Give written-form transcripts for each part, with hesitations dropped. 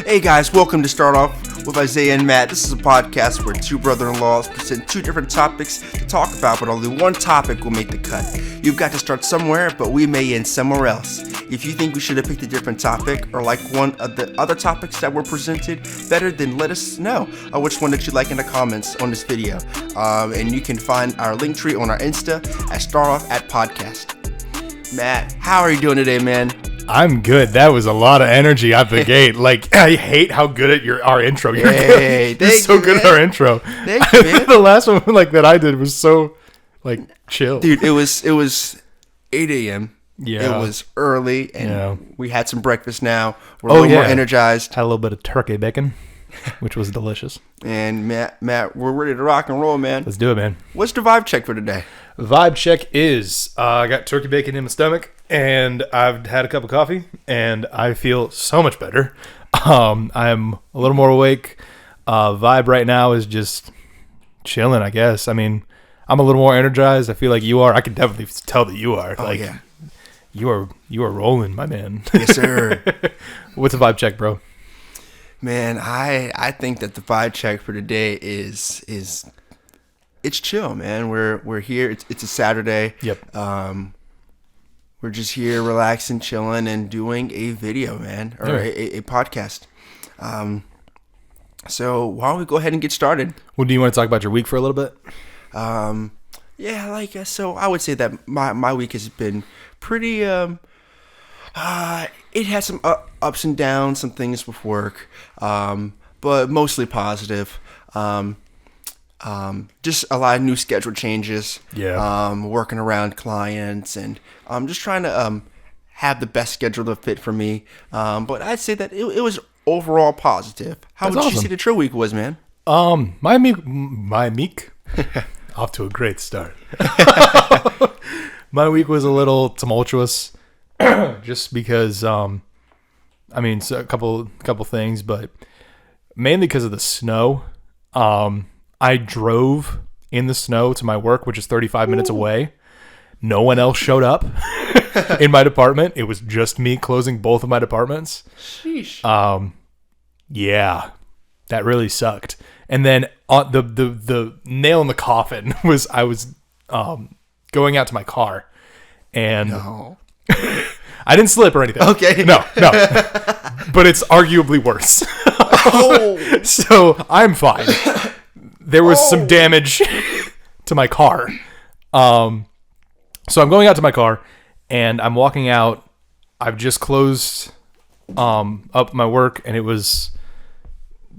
Hey guys, welcome to Start Off with Isaiah and Matt. This is a podcast where two brother-in-laws present two different topics to talk about, but only one topic will make the cut. You've got to start somewhere, but we may end somewhere else. If you think we should have picked a different topic or like one of the other topics that were presented better, then let us know which one that you like in the comments on this video. And you can find our link tree on our Insta at StartOff@podcast. Matt, how are you doing today, man? I'm good. That was a lot of energy out the gate. Like, I hate how good at our intro. You're so good at our intro. Thank you, man. The last one that I did was so chill. Dude, it was 8 a.m. Yeah. It was early, and we had some breakfast now. We're a little more energized. Had a little bit of turkey bacon, which was delicious. And Matt, we're ready to rock and roll, man. Let's do it, man. What's the vibe check for today? Vibe check is I got turkey bacon in my stomach, and I've had a cup of coffee, and I feel so much better. I'm a little more awake. Vibe right now is just chilling, I guess. I mean, I'm a little more energized. I feel like you are. I can definitely tell that you are. Yeah. You are rolling, my man. Yes, sir. What's a vibe check, bro? Man, I think that the vibe check for today is it's chill, man. We're here. It's a Saturday. Yep. We're just here relaxing, chilling, and doing a video, man, or a podcast. So why don't we go ahead and get started? Well, do you want to talk about your week for a little bit? So I would say that my week has been pretty. It has some ups and downs, some things with work, but mostly positive. Just a lot of new schedule changes. Yeah. Working around clients and just trying to have the best schedule to fit for me. But I'd say that it was overall positive. How would you say that your week was, man? My week off to a great start. My week was a little tumultuous, just because so a couple things, but mainly because of the snow. I drove in the snow to my work, which is 35 minutes away. No one else showed up in my department. It was just me closing both of my departments. Sheesh. Yeah, that really sucked. And then the nail in the coffin was I was going out to my car, and No. I didn't slip or anything. Okay. No. But it's arguably worse. Oh. So I'm fine. There was some damage to my car. So I'm going out to my car, and I'm walking out. I've just closed up my work, and it was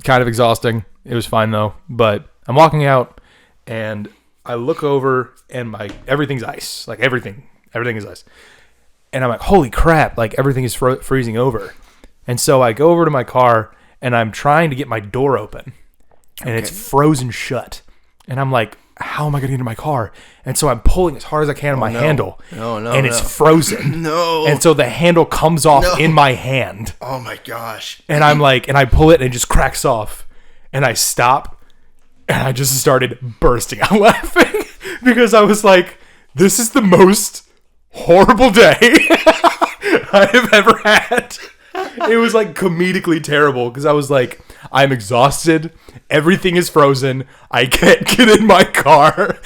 kind of exhausting. It was fine though. But I'm walking out, and I look over, and everything's ice. Like everything is ice. And I'm like, holy crap! Like everything is freezing over. And so I go over to my car, and I'm trying to get my door open. And it's frozen shut. And I'm like, how am I going to get into my car? And so I'm pulling as hard as I can on my handle. And it's frozen. No. And so the handle comes off in my hand. Oh my gosh. And I'm like, and I pull it and it just cracks off. And I stop. And I just started bursting out laughing. Because I was like, this is the most horrible day I have ever had. It was like comedically terrible because I was like, I'm exhausted. Everything is frozen. I can't get in my car.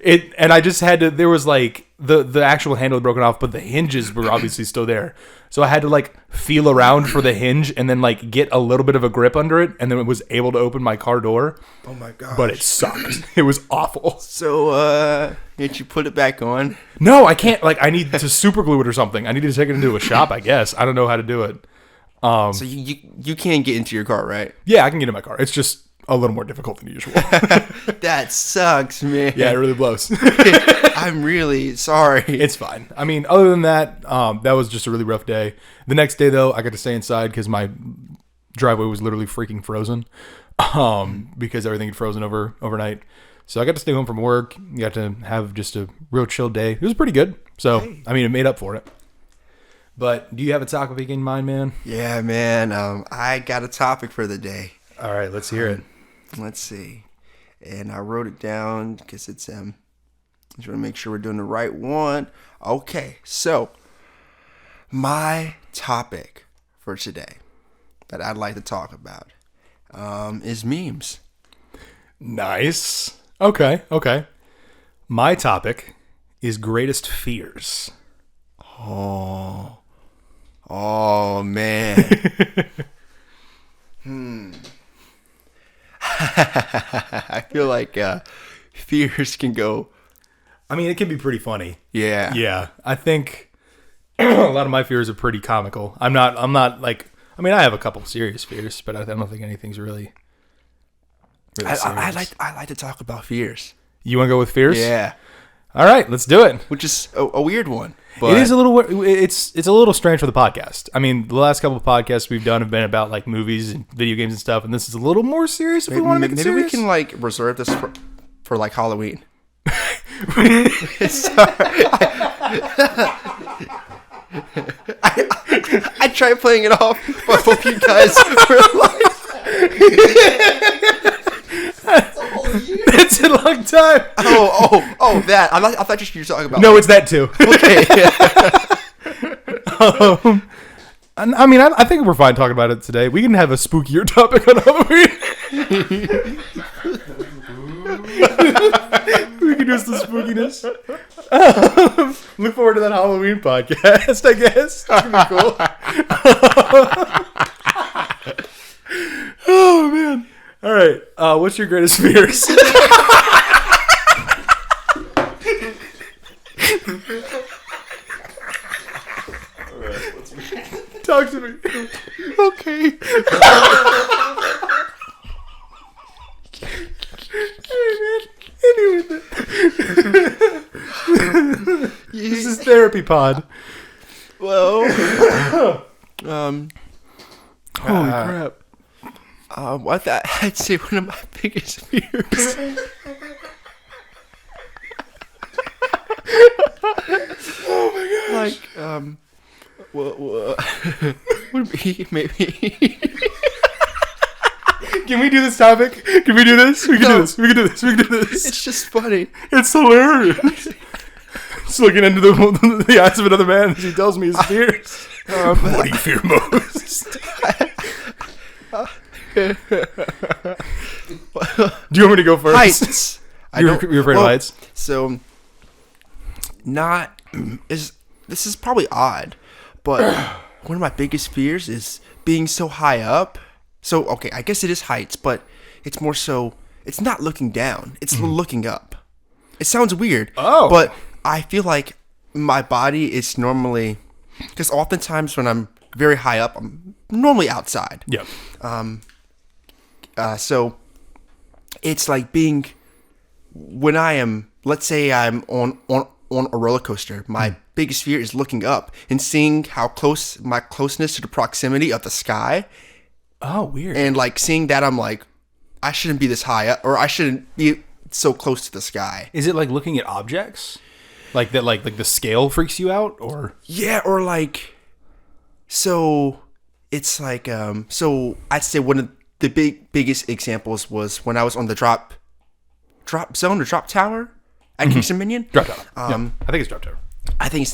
And I just had to, there was like the actual handle broken off, but the hinges were obviously still there. So I had to like feel around for the hinge and then like get a little bit of a grip under it. And then it was able to open my car door. Oh my gosh. But it sucked. It was awful. So, did you put it back on? No, I can't. Like, I need to super glue it or something. I need to take it into a shop, I guess. I don't know how to do it. So you can't get into your car, right? Yeah, I can get in my car. It's just a little more difficult than usual. That sucks, man. Yeah, it really blows. I'm really sorry. It's fine. I mean, other than that, that was just a really rough day. The next day, though, I got to stay inside because my driveway was literally freaking frozen because everything had frozen overnight. So I got to stay home from work. Got to have just a real chill day. It was pretty good. So, I mean, it made up for it. But do you have a topic in mind, man? Yeah, man. I got a topic for the day. All right, let's hear it. Let's see. And I wrote it down because it's just want to make sure we're doing the right one. Okay, so my topic for today that I'd like to talk about is memes. Nice. Okay. My topic is greatest fears. Oh man. I feel like fears can go. I mean, it can be pretty funny. Yeah. Yeah. I think a lot of my fears are pretty comical. I'm not like, I mean, I have a couple serious fears, but I don't think anything's really serious. I like to talk about fears. You want to go with fears? Yeah. All right, let's do it. Which is a weird one. But It is a little. It's a little strange for the podcast. I mean, the last couple of podcasts we've done have been about like movies and video games and stuff, and this is a little more serious. If we want to make it maybe serious. we can like reserve this for like Halloween. I tried playing it off, but hope you guys realize. It's a long time. Oh, that. I thought you were talking about. No, it's that too. Okay. I mean, I think we're fine talking about it today. We can have a spookier topic on Halloween. We can do some spookiness. Look forward to that Halloween podcast, I guess. It's gonna be cool. Oh, man. All right. What's your greatest fears? Talk to me. Okay. This is therapy pod. Well. Holy crap. I'd say one of my biggest fears. Oh my god. Like, would be maybe. Can we do this topic? Can we do this? We can do this. We can do this. We can do this. It's just funny. It's hilarious. Just looking into the eyes of another man as he tells me his fears. What do you fear most? Do you want me to go first? Heights. You're afraid of heights? So, this is probably odd, but one of my biggest fears is being so high up. So, okay, I guess it is heights, but it's more so, it's not looking down. It's looking up. It sounds weird. Oh. But I feel like my body is normally, because oftentimes when I'm very high up, I'm normally outside. Yep. So it's like when I am, let's say I'm on a roller coaster, my biggest fear is looking up and seeing how my closeness to the proximity of the sky. Oh, weird. And like seeing that, I'm like, I shouldn't be this high up, or I shouldn't be so close to the sky. Is it like looking at objects? Like that, like the scale freaks you out, or? Yeah, or like, so it's like, so I'd say one of the biggest examples was when I was on the drop zone or drop tower at Kingston Minion. Drop tower. I think it's drop tower. I think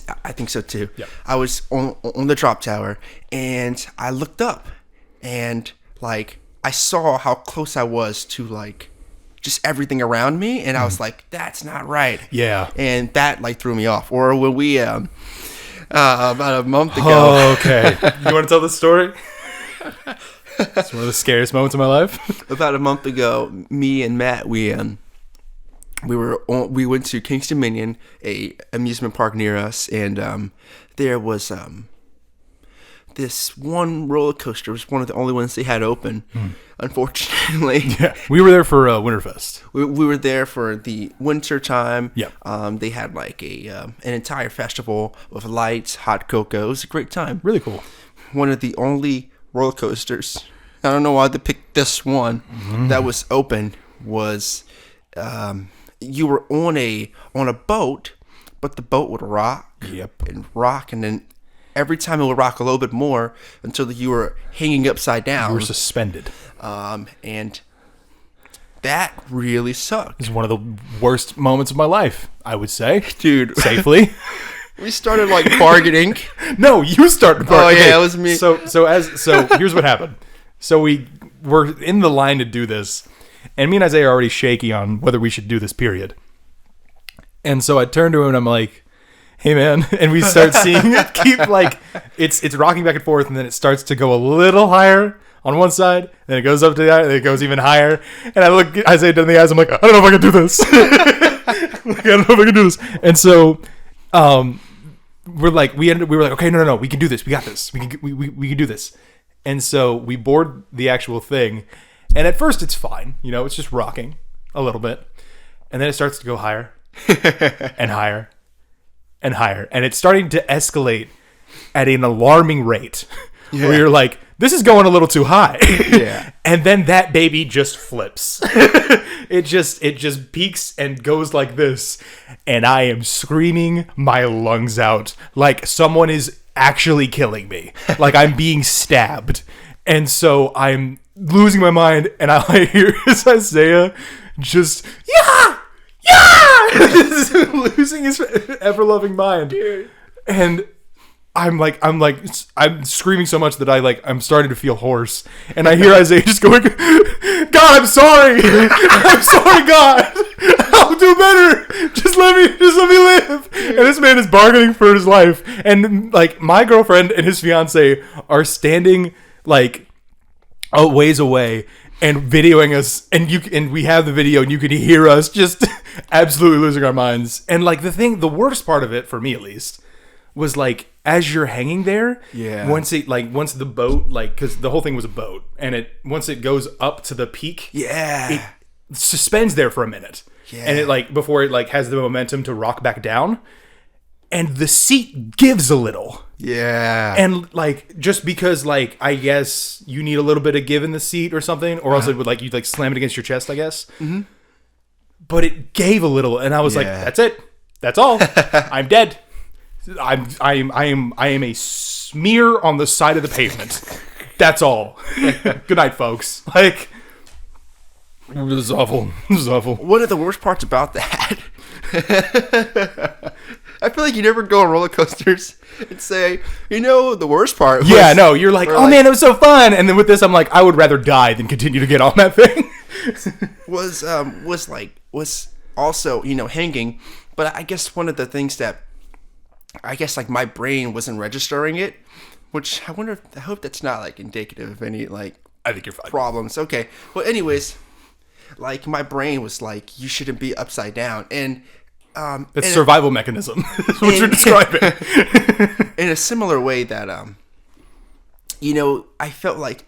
so too. Yeah. I was on the drop tower and I looked up and like I saw how close I was to like just everything around me, and I was like, that's not right. Yeah. And that like threw me off. Or when we about a month ago. Oh, okay. You want to tell the story? It's one of the scariest moments of my life. About a month ago, me and Matt, we went to Kingston Minion, a amusement park near us, and there was this one roller coaster. It was one of the only ones they had open. Unfortunately, Yeah, we were there for Winterfest. we were there for the winter time. Yep. They had like an entire festival with lights, hot cocoa. It was a great time. Really cool. One of the only roller coasters, I don't know why they picked this one, that was open was you were on a boat, but the boat would rock. Yep. And rock, and then every time it would rock a little bit more until you were hanging upside down. We were suspended. And that really sucked. It's one of the worst moments of my life, I would say. Dude. Safely. We started like bargaining. No, you started bargaining. Oh yeah, it was me. So here's what happened. So we were in the line to do this, and me and Isaiah are already shaky on whether we should do this, period. And so I turned to him and I'm like, hey man, and we start seeing it keep like it's rocking back and forth, and then it starts to go a little higher on one side, then it goes up to the other, and it goes even higher. And I look at Isaiah in the eyes, I'm like, I don't know if I can do this. I don't know if I can do this. And so we were like, okay, no, we can do this. We got this. We can do this. And so we board the actual thing, and at first it's fine, it's just rocking a little bit, and then it starts to go higher and higher and higher, and it's starting to escalate at an alarming rate. Yeah. Where you're like, this is going a little too high. Yeah. And then that baby just flips. It just peaks and goes like this, and I am screaming my lungs out like someone is actually killing me, like I'm being stabbed. And so I'm losing my mind, and I hear Isaiah just losing his ever-loving mind. Dude. And I'm screaming so much that I'm starting to feel hoarse, and I hear Isaiah just going, God, I'm sorry, God, I'll do better. Just let me live. And this man is bargaining for his life, and my girlfriend and his fiance are standing a ways away and videoing us, and we have the video, and you can hear us just absolutely losing our minds. And the worst part of it, for me at least, was as you're hanging there, once the boat, because the whole thing was a boat, and once it goes up to the peak, it suspends there for a minute, and it before it has the momentum to rock back down, and the seat gives a little, and just because I guess you need a little bit of give in the seat or something, or else it would you'd slam it against your chest, I guess. Mm-hmm. But it gave a little, and I was like, that's it, that's all. I'm dead. I am a smear on the side of the pavement. That's all. Good night, folks. This is awful. This is awful. One of the worst parts about that, I feel like you never go on roller coasters and say, the worst part was, you're like, oh man, it was so fun. And then with this, I'm like, I would rather die than continue to get on that thing. was also, hanging. But I guess one of the things that my brain wasn't registering it, which I hope that's not indicative of any I think you're fine. Problems. Okay. Well, anyways, my brain was you shouldn't be upside down, and it's a survival mechanism. That's what you're describing. In a similar way that I felt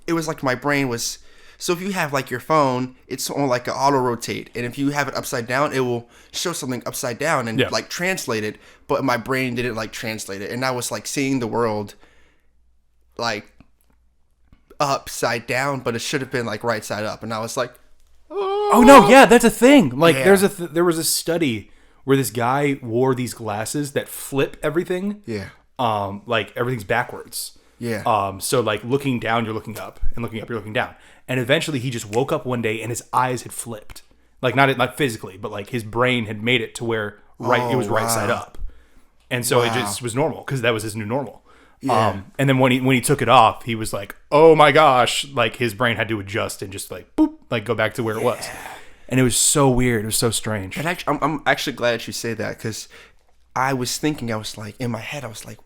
it was my brain was. So if you have your phone, it's on an auto rotate, and if you have it upside down, it will show something upside down and translate it. But my brain didn't translate it, and I was seeing the world upside down, but it should have been right side up, and I was like, oh no, yeah, that's a thing. There was a study where this guy wore these glasses that flip everything. Yeah. Everything's backwards. Yeah. So looking down, you're looking up, and looking up, you're looking down. And eventually he just woke up one day and his eyes had flipped. Not physically, but his brain had made it to where it was right side up. And so it just was normal because that was his new normal. Yeah. And then when he took it off, he was like, oh my gosh, his brain had to adjust and just boop, go back to where it was. And it was so weird. It was so strange. And I'm actually glad that you say that, because I was thinking, in my head, I was like,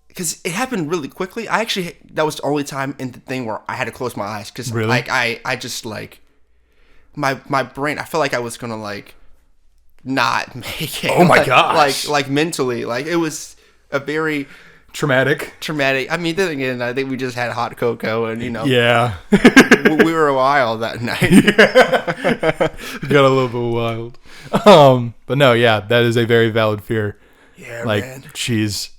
because it happened really quickly. That was the only time in the thing where I had to close my eyes, because really? I just my brain, I felt like I was gonna not make it. Oh my gosh! Mentally, it was a very traumatic. I mean, then again, I think we just had hot cocoa, and yeah, we were wild that night. Got a little bit wild. But no, yeah, that is a very valid fear. Yeah, man. Jeez.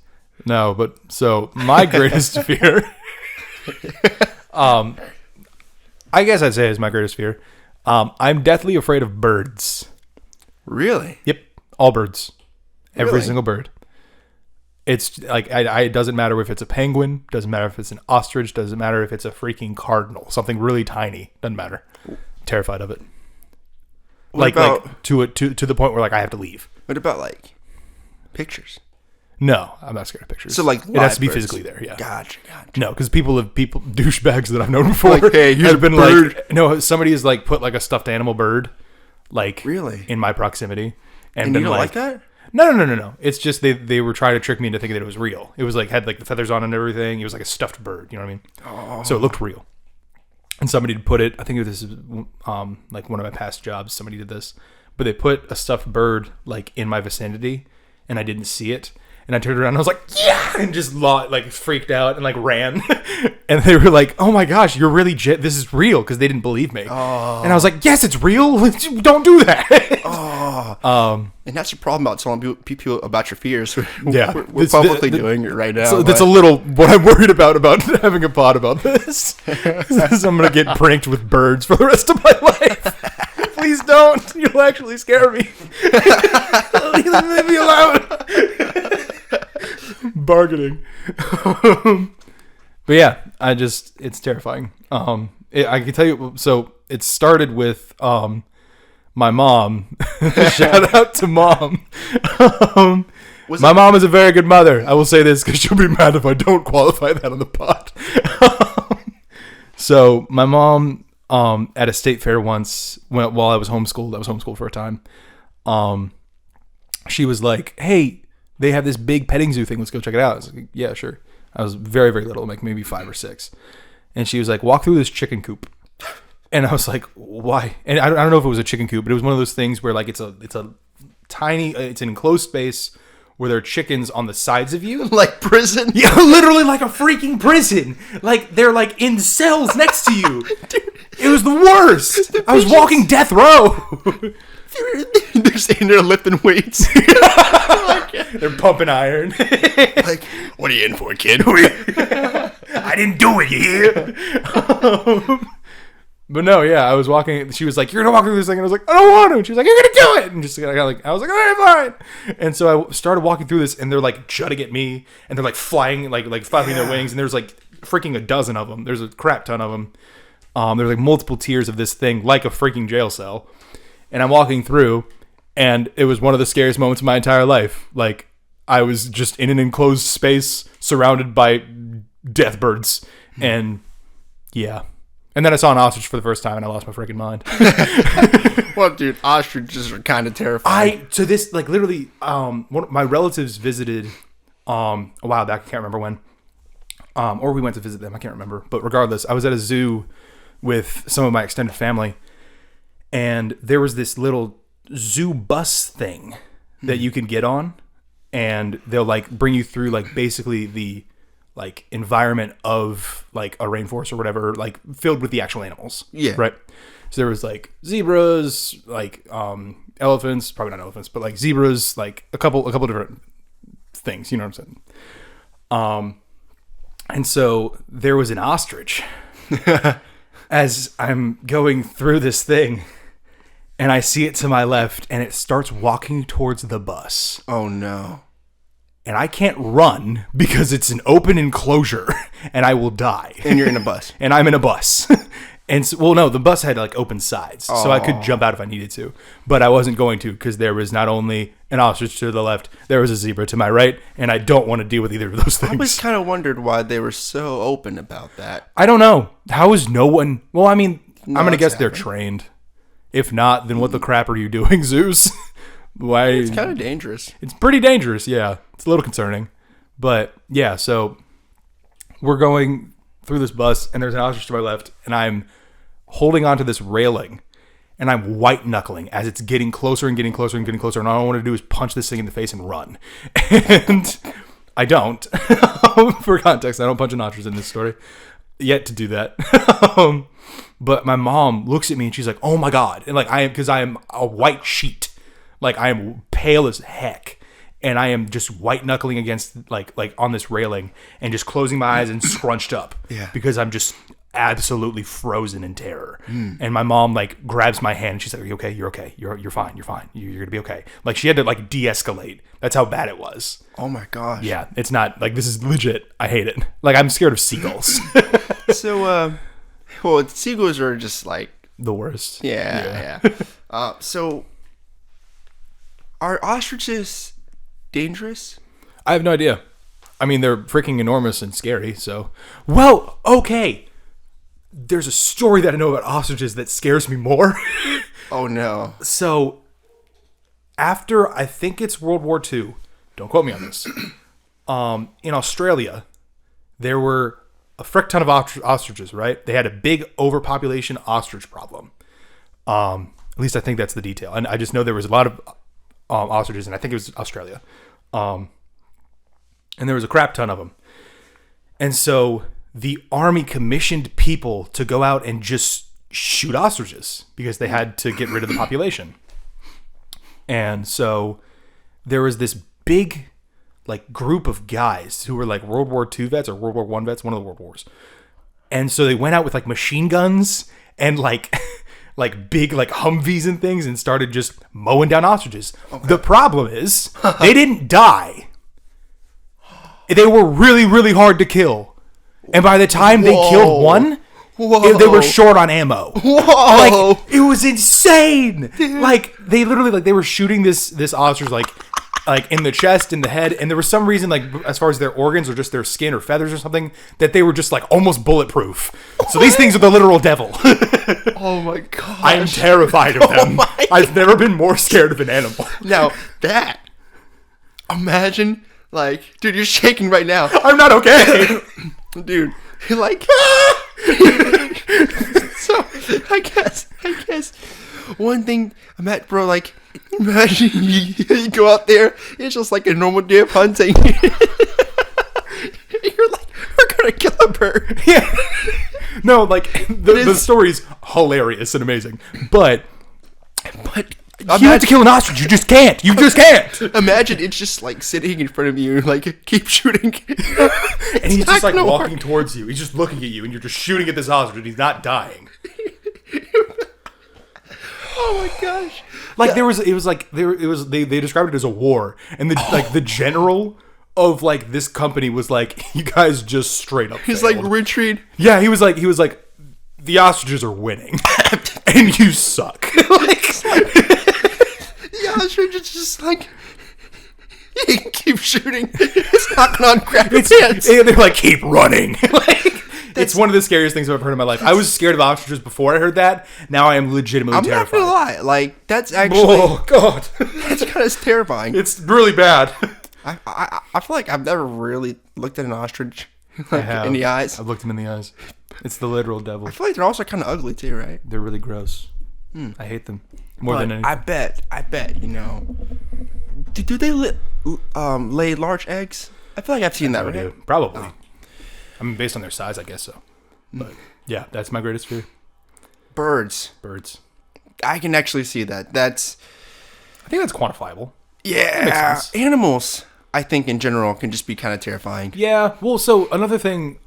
No, but so my greatest fear, I guess I'd say is my greatest fear. I'm deathly afraid of birds. Really? Yep. All birds. Every Really? single bird. It's it doesn't matter if it's a penguin, doesn't matter if it's an ostrich, doesn't matter if it's a freaking cardinal, something really tiny, doesn't matter. Terrified of it. What about, to the point where I have to leave. What about like pictures? No, I'm not scared of pictures. So like it has to be birds. physically there. Yeah. Gotcha. No, because douchebags that I've known before Like, hey, here's have a been bird. like, no, somebody has like put like a stuffed animal bird, like Really? in my proximity, And been you don't like that? No. It's just they were trying to trick me into thinking that it was real. It was like had like the feathers on and everything. It was like a stuffed bird. You know what I mean? Oh. So it looked real. And somebody put it. I think this is like one of my past jobs. Somebody did this, but they put a stuffed bird like in my vicinity, and I didn't see it. And I turned around and I was like, yeah, and just like freaked out and like ran. And they were like, oh my gosh, you're really this is real, because they didn't believe me. Oh. And I was like, yes, it's real. Don't do that. Oh. And that's the problem about telling people about your fears. Yeah. We're publicly doing it right now. So that's a little what I'm worried about having a pod about this. Is I'm going to get pranked with birds for the rest of my life. Please don't. You'll actually scare me. Leave me alone. Bargaining. But yeah, it's terrifying. I can tell you, so it started with my mom. Shout out to mom. My mom is a very good mother. I will say this because she'll be mad if I don't qualify that on the pod. So my mom, at a state fair once, while I was homeschooled for a time. She was like, hey, they have this big petting zoo thing. Let's go check it out. I was like, yeah, sure. I was very, very little, like maybe 5 or 6. And she was like, walk through this chicken coop. And I was like, why? And I don't know if it was a chicken coop, but it was one of those things where like it's an enclosed space where there are chickens on the sides of you. Like prison? Yeah, literally like a freaking prison. Like they're like in cells next to you. Dude, it was the worst. I was walking death row. They're sitting there lifting weights. They're pumping iron. Like, what are you in for, kid? I didn't do it, you hear? But no, yeah, I was walking. She was like, "You're gonna walk through this thing," and I was like, "I don't want to." And she was like, "You're gonna do it." And just I was like, "All right, fine." And so I started walking through this, and they're like jutting at me, and they're like flying, like flapping their wings, and there's like freaking a dozen of them. There's a crap ton of them. There's like multiple tiers of this thing, like a freaking jail cell. And I'm walking through, and it was one of the scariest moments of my entire life. Like, I was just in an enclosed space surrounded by death birds. And, yeah. And then I saw an ostrich for the first time, and I lost my freaking mind. Well, dude, ostriches are kind of terrifying. Literally, one of my relatives visited a while back. I can't remember when. Or we went to visit them. I can't remember. But regardless, I was at a zoo with some of my extended family. And there was this little zoo bus thing that you can get on, and they'll like bring you through like basically the like environment of like a rainforest or whatever, like filled with the actual animals. Yeah. Right. So there was like zebras, like elephants, probably not elephants, but like zebras, like a couple different things, you know what I'm saying? And so there was an ostrich as I'm going through this thing. And I see it to my left, and it starts walking towards the bus. Oh, no. And I can't run because it's an open enclosure, and I will die. And you're in a bus. And I'm in a bus. And so, well, no, the bus had like open sides, so I could jump out if I needed to. But I wasn't going to, because there was not only an ostrich to the left, there was a zebra to my right, and I don't want to deal with either of those things. I always kind of wondered why they were so open about that. I don't know. How is no one... Well, I mean, I'm going to guess they're trained. If not, then what the crap are you doing, Zeus? Why? It's kind of dangerous. It's pretty dangerous, yeah. It's a little concerning. But, yeah, so we're going through this bus, and there's an ostrich to my left, and I'm holding onto this railing, and I'm white-knuckling as it's getting closer and getting closer and getting closer, and all I want to do is punch this thing in the face and run. And I don't. For context, I don't punch an ostrich in this story. Yet to do that. But my mom looks at me and she's like, "Oh my God." And like because I am a white sheet. Like I am pale as heck. And I am just white knuckling against like on this railing and just closing my eyes and scrunched up. Yeah. Because I'm just absolutely frozen in terror. And my mom like grabs my hand and she's like, "Are you okay? You're okay. You're fine. You're fine. You're gonna be okay." Like she had to like de-escalate. That's how bad it was. Oh my gosh. Yeah. It's not like, this is legit. I hate it. Like I'm scared of seagulls. So, well, seagulls are just like the worst. Yeah. So Are ostriches dangerous? I have no idea. I mean, they're freaking enormous and scary, so... Well, okay. There's a story that I know about ostriches that scares me more. Oh, no. So, after, I think it's World War II, don't quote me on this, in Australia, there were a frick ton of ostriches, right? They had a big overpopulation ostrich problem. At least I think that's the detail. And I just know there was a lot of ostriches, and I think it was Australia. And there was a crap ton of them. And so the army commissioned people to go out and just shoot ostriches because they had to get rid of the population. And so there was this big like group of guys who were like World War II vets or World War I vets, one of the world wars. And so they went out with like machine guns and like like big like Humvees and things and started just mowing down ostriches. Okay. The problem is they didn't die. They were really, really hard to kill. And by the time they killed one, they were short on ammo. Whoa! Like, it was insane. Dude. Like, they literally, like, they were shooting this ostrich, like in the chest, in the head, and there was some reason, like, as far as their organs or just their skin or feathers or something, that they were just, like, almost bulletproof. So these things are the literal devil. Oh, my God. I am terrified of them. I've never been more scared of an animal. Now, imagine... Like, dude, you're shaking right now. I'm not okay. Dude, you're like... So, I guess one thing, bro, like, imagine you go out there, it's just like a normal day of hunting. You're like, we're gonna kill a bird. Yeah. No, like, the story's hilarious and amazing. But you have to kill an ostrich. You just can't. You just can't. Imagine it's just like sitting in front of you, like keep shooting, and he's just like walking towards you. He's just looking at you, and you're just shooting at this ostrich, and he's not dying. Oh my gosh! Like they described it as a war, and the general of like this company was like, you guys just straight up. He's failed. like retreat. Yeah, he was like the ostriches are winning, and you suck. Ostrich is just like, you can keep shooting. It's not gonna grab your pants. They're like, keep running. Like, it's one of the scariest things I've ever heard in my life. I was scared of ostriches before I heard that. Now I am legitimately terrified. I'm not gonna lie. Like, that's actually... Oh, God. That's kind of terrifying. It's really bad. I feel like I've never really looked at an ostrich in the eyes. I've looked him in the eyes. It's the literal devil. I feel like they're also kind of ugly too, right? They're really gross. I hate them more than anything. I bet, you know. Do they lay large eggs? I feel like I've seen that, right? Do. Probably. Oh. I mean, based on their size, I guess so. But yeah, that's my greatest fear. Birds. I can actually see that. I think that's quantifiable. Yeah. Animals, I think in general, can just be kind of terrifying. Yeah. Well, so another thing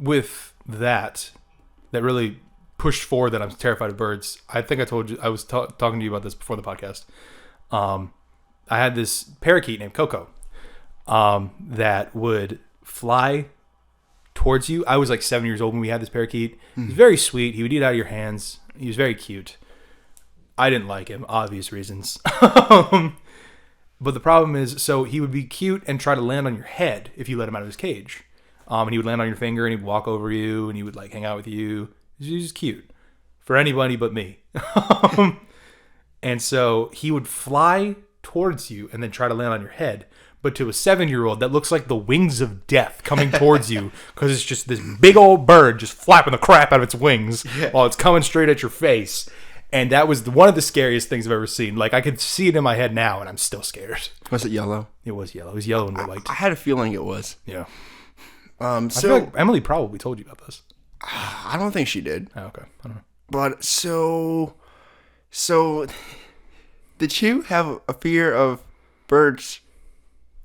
with that really pushed forward that I'm terrified of birds. I think I told you, I was talking to you about this before the podcast. I had this parakeet named Coco that would fly towards you. I was like 7 years old when we had this parakeet. He was very sweet. He would eat out of your hands. He was very cute. I didn't like him, obvious reasons. But the problem is, so he would be cute and try to land on your head if you let him out of his cage. And he would land on your finger and he'd walk over you and he would like hang out with you. He was just cute for anybody but me. And so he would fly towards you and then try to land on your head. But to a 7-year-old, that looks like the wings of death coming towards you because it's just this big old bird just flapping the crap out of its wings while it's coming straight at your face. And that was one of the scariest things I've ever seen. Like, I could see it in my head now, and I'm still scared. Was it yellow? It was yellow. It was yellow and white. I had a feeling it was. Yeah. So I feel like Emily probably told you about this. I don't think she did. Oh, okay. I don't know. But so did you have a fear of birds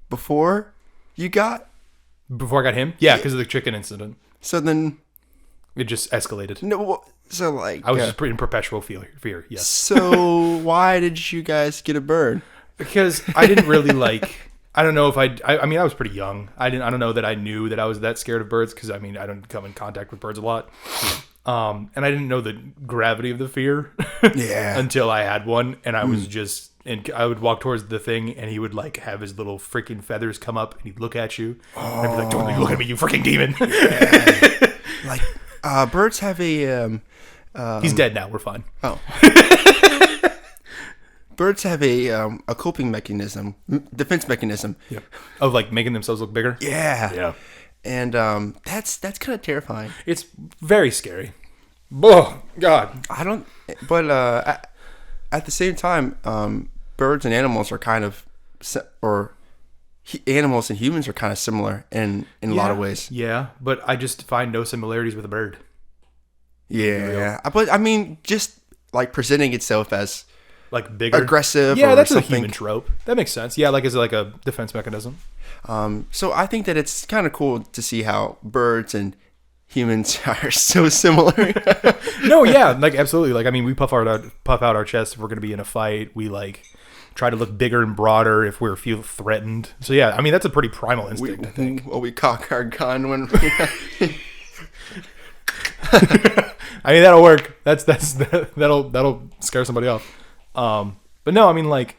before you got? Before I got him? Yeah, because of the chicken incident. So then it just escalated. No, so like I was just in perpetual fear. Yes. So why did you guys get a bird? Because I didn't really like. I don't know if I mean, I was pretty young. I don't know that I knew that I was that scared of birds because I mean, I don't come in contact with birds a lot. And I didn't know the gravity of the fear Yeah. until I had one. And I was just, and I would walk towards the thing and he would like have his little freaking feathers come up and he'd look at you. And I'd be like, don't look at me, you freaking demon. Like, birds have a, He's dead now. We're fine. oh. Birds have a coping mechanism, defense mechanism. Yeah. Of like making themselves look bigger. Yeah. Yeah. And that's kind of terrifying. It's very scary. Oh, God. I don't, but at the same time, birds and animals are kind of, animals and humans are kind of similar in a lot of ways. Yeah, but I just find no similarities with a bird. Yeah. But I mean, just like presenting itself as Like bigger. aggressive. Yeah, or that's something. a human trope. That makes sense. Yeah, like as like a defense mechanism. So I think that it's kind of cool to see how birds and humans are so similar. No, yeah, like absolutely. Like I mean, we puff out our chest if we're going to be in a fight. We like try to look bigger and broader if we feel threatened. So yeah, I mean that's a pretty primal instinct. I think. Well, we cock our gun when. I mean that'll work. That'll scare somebody off. But no, I mean like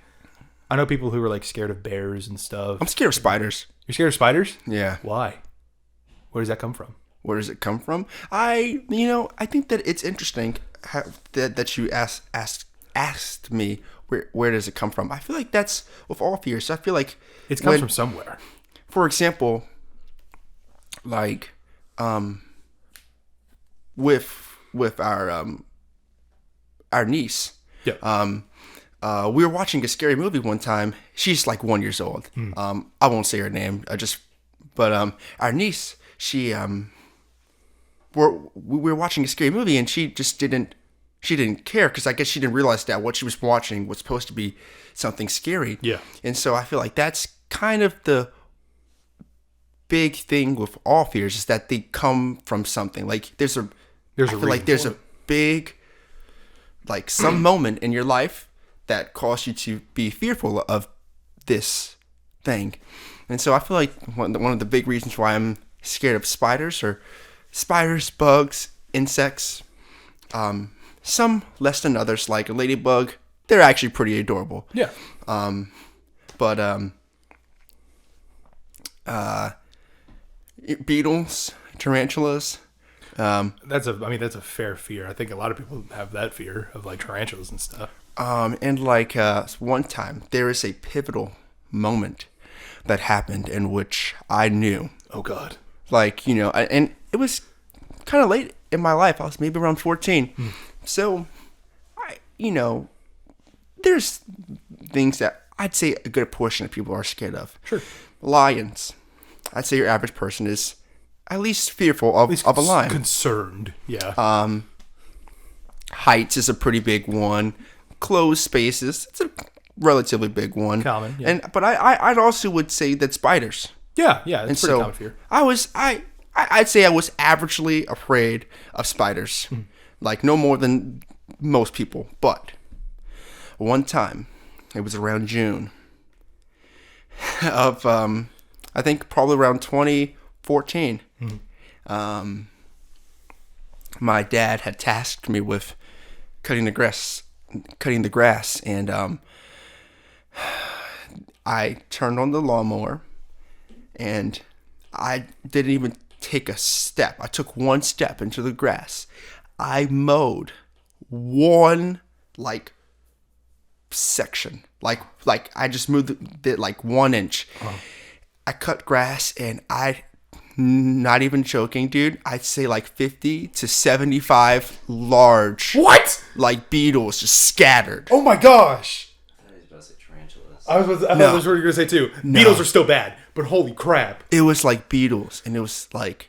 I know people who are like scared of bears and stuff. I'm scared of spiders. You're scared of spiders? Yeah. Why? Where does that come from? Where does it come from? I think that it's interesting that you asked me where does it come from. I feel like that's with all fears. I feel like It comes from somewhere. For example, like with our niece. Yeah. We were watching a scary movie one time. She's like 1 year old. I won't say her name. But our niece, we were watching a scary movie and she just didn't care because I guess she didn't realize that what she was watching was supposed to be something scary. Yeah. And so I feel like that's kind of the big thing with all fears is that they come from something. Like there's a big, like some moment in your life that caused you to be fearful of this thing. And so I feel like one of the big reasons why I'm scared of spiders or spiders, bugs, insects, some less than others, like a ladybug. They're actually pretty adorable. Yeah. But beetles, tarantulas. That's a fair fear. I think a lot of people have that fear of like tarantulas and stuff. And like one time, there is a pivotal moment that happened in which I knew. Oh God! Like and it was kind of late in my life. I was maybe around 14. So, there's things that I'd say a good portion of people are scared of. Sure. Lions. I'd say your average person is at least fearful of a lion. Concerned. Yeah. Heights is a pretty big one. Closed spaces, it's a relatively big one. Common, yeah. But I'd also would say that spiders. Yeah, it's pretty common fear. I'd say I was averagely afraid of spiders, like no more than most people. But one time, it was around June of I think probably around 2014. My dad had tasked me with cutting the grass, and I turned on the lawnmower, and I didn't even take a step. I took one step into the grass. I mowed one section, like I just moved it like 1 inch. I cut grass, and not even joking, dude, I'd say like 50 to 75 large like beetles just scattered. Oh my gosh! I was about to say tarantulas. I thought that's what you were gonna say too. No. Beetles are still bad, but holy crap! It was like beetles, and it was like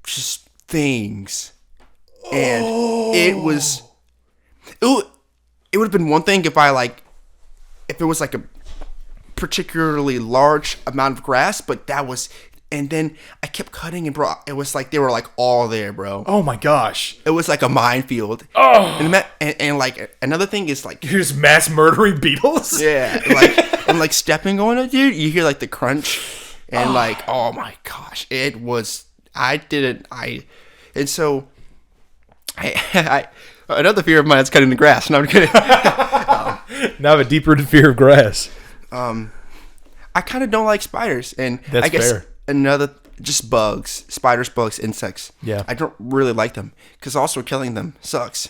just things, and it would have been one thing if if it was like a particularly large amount of grass, but that was. And then I kept cutting, and bro, it was like they were like all there, bro. Oh my gosh! It was like a minefield. Oh, and like another thing is like you're just mass murdering beetles. Yeah, and like stepping on it, dude. You hear like the crunch, and like oh my gosh, it was. And so Another fear of mine is cutting the grass. No, I'm kidding. Now I have a deeper fear of grass. I kind of don't like spiders, and That's I guess fair. just bugs, spiders, bugs, insects. Yeah. I don't really like them because also killing them sucks.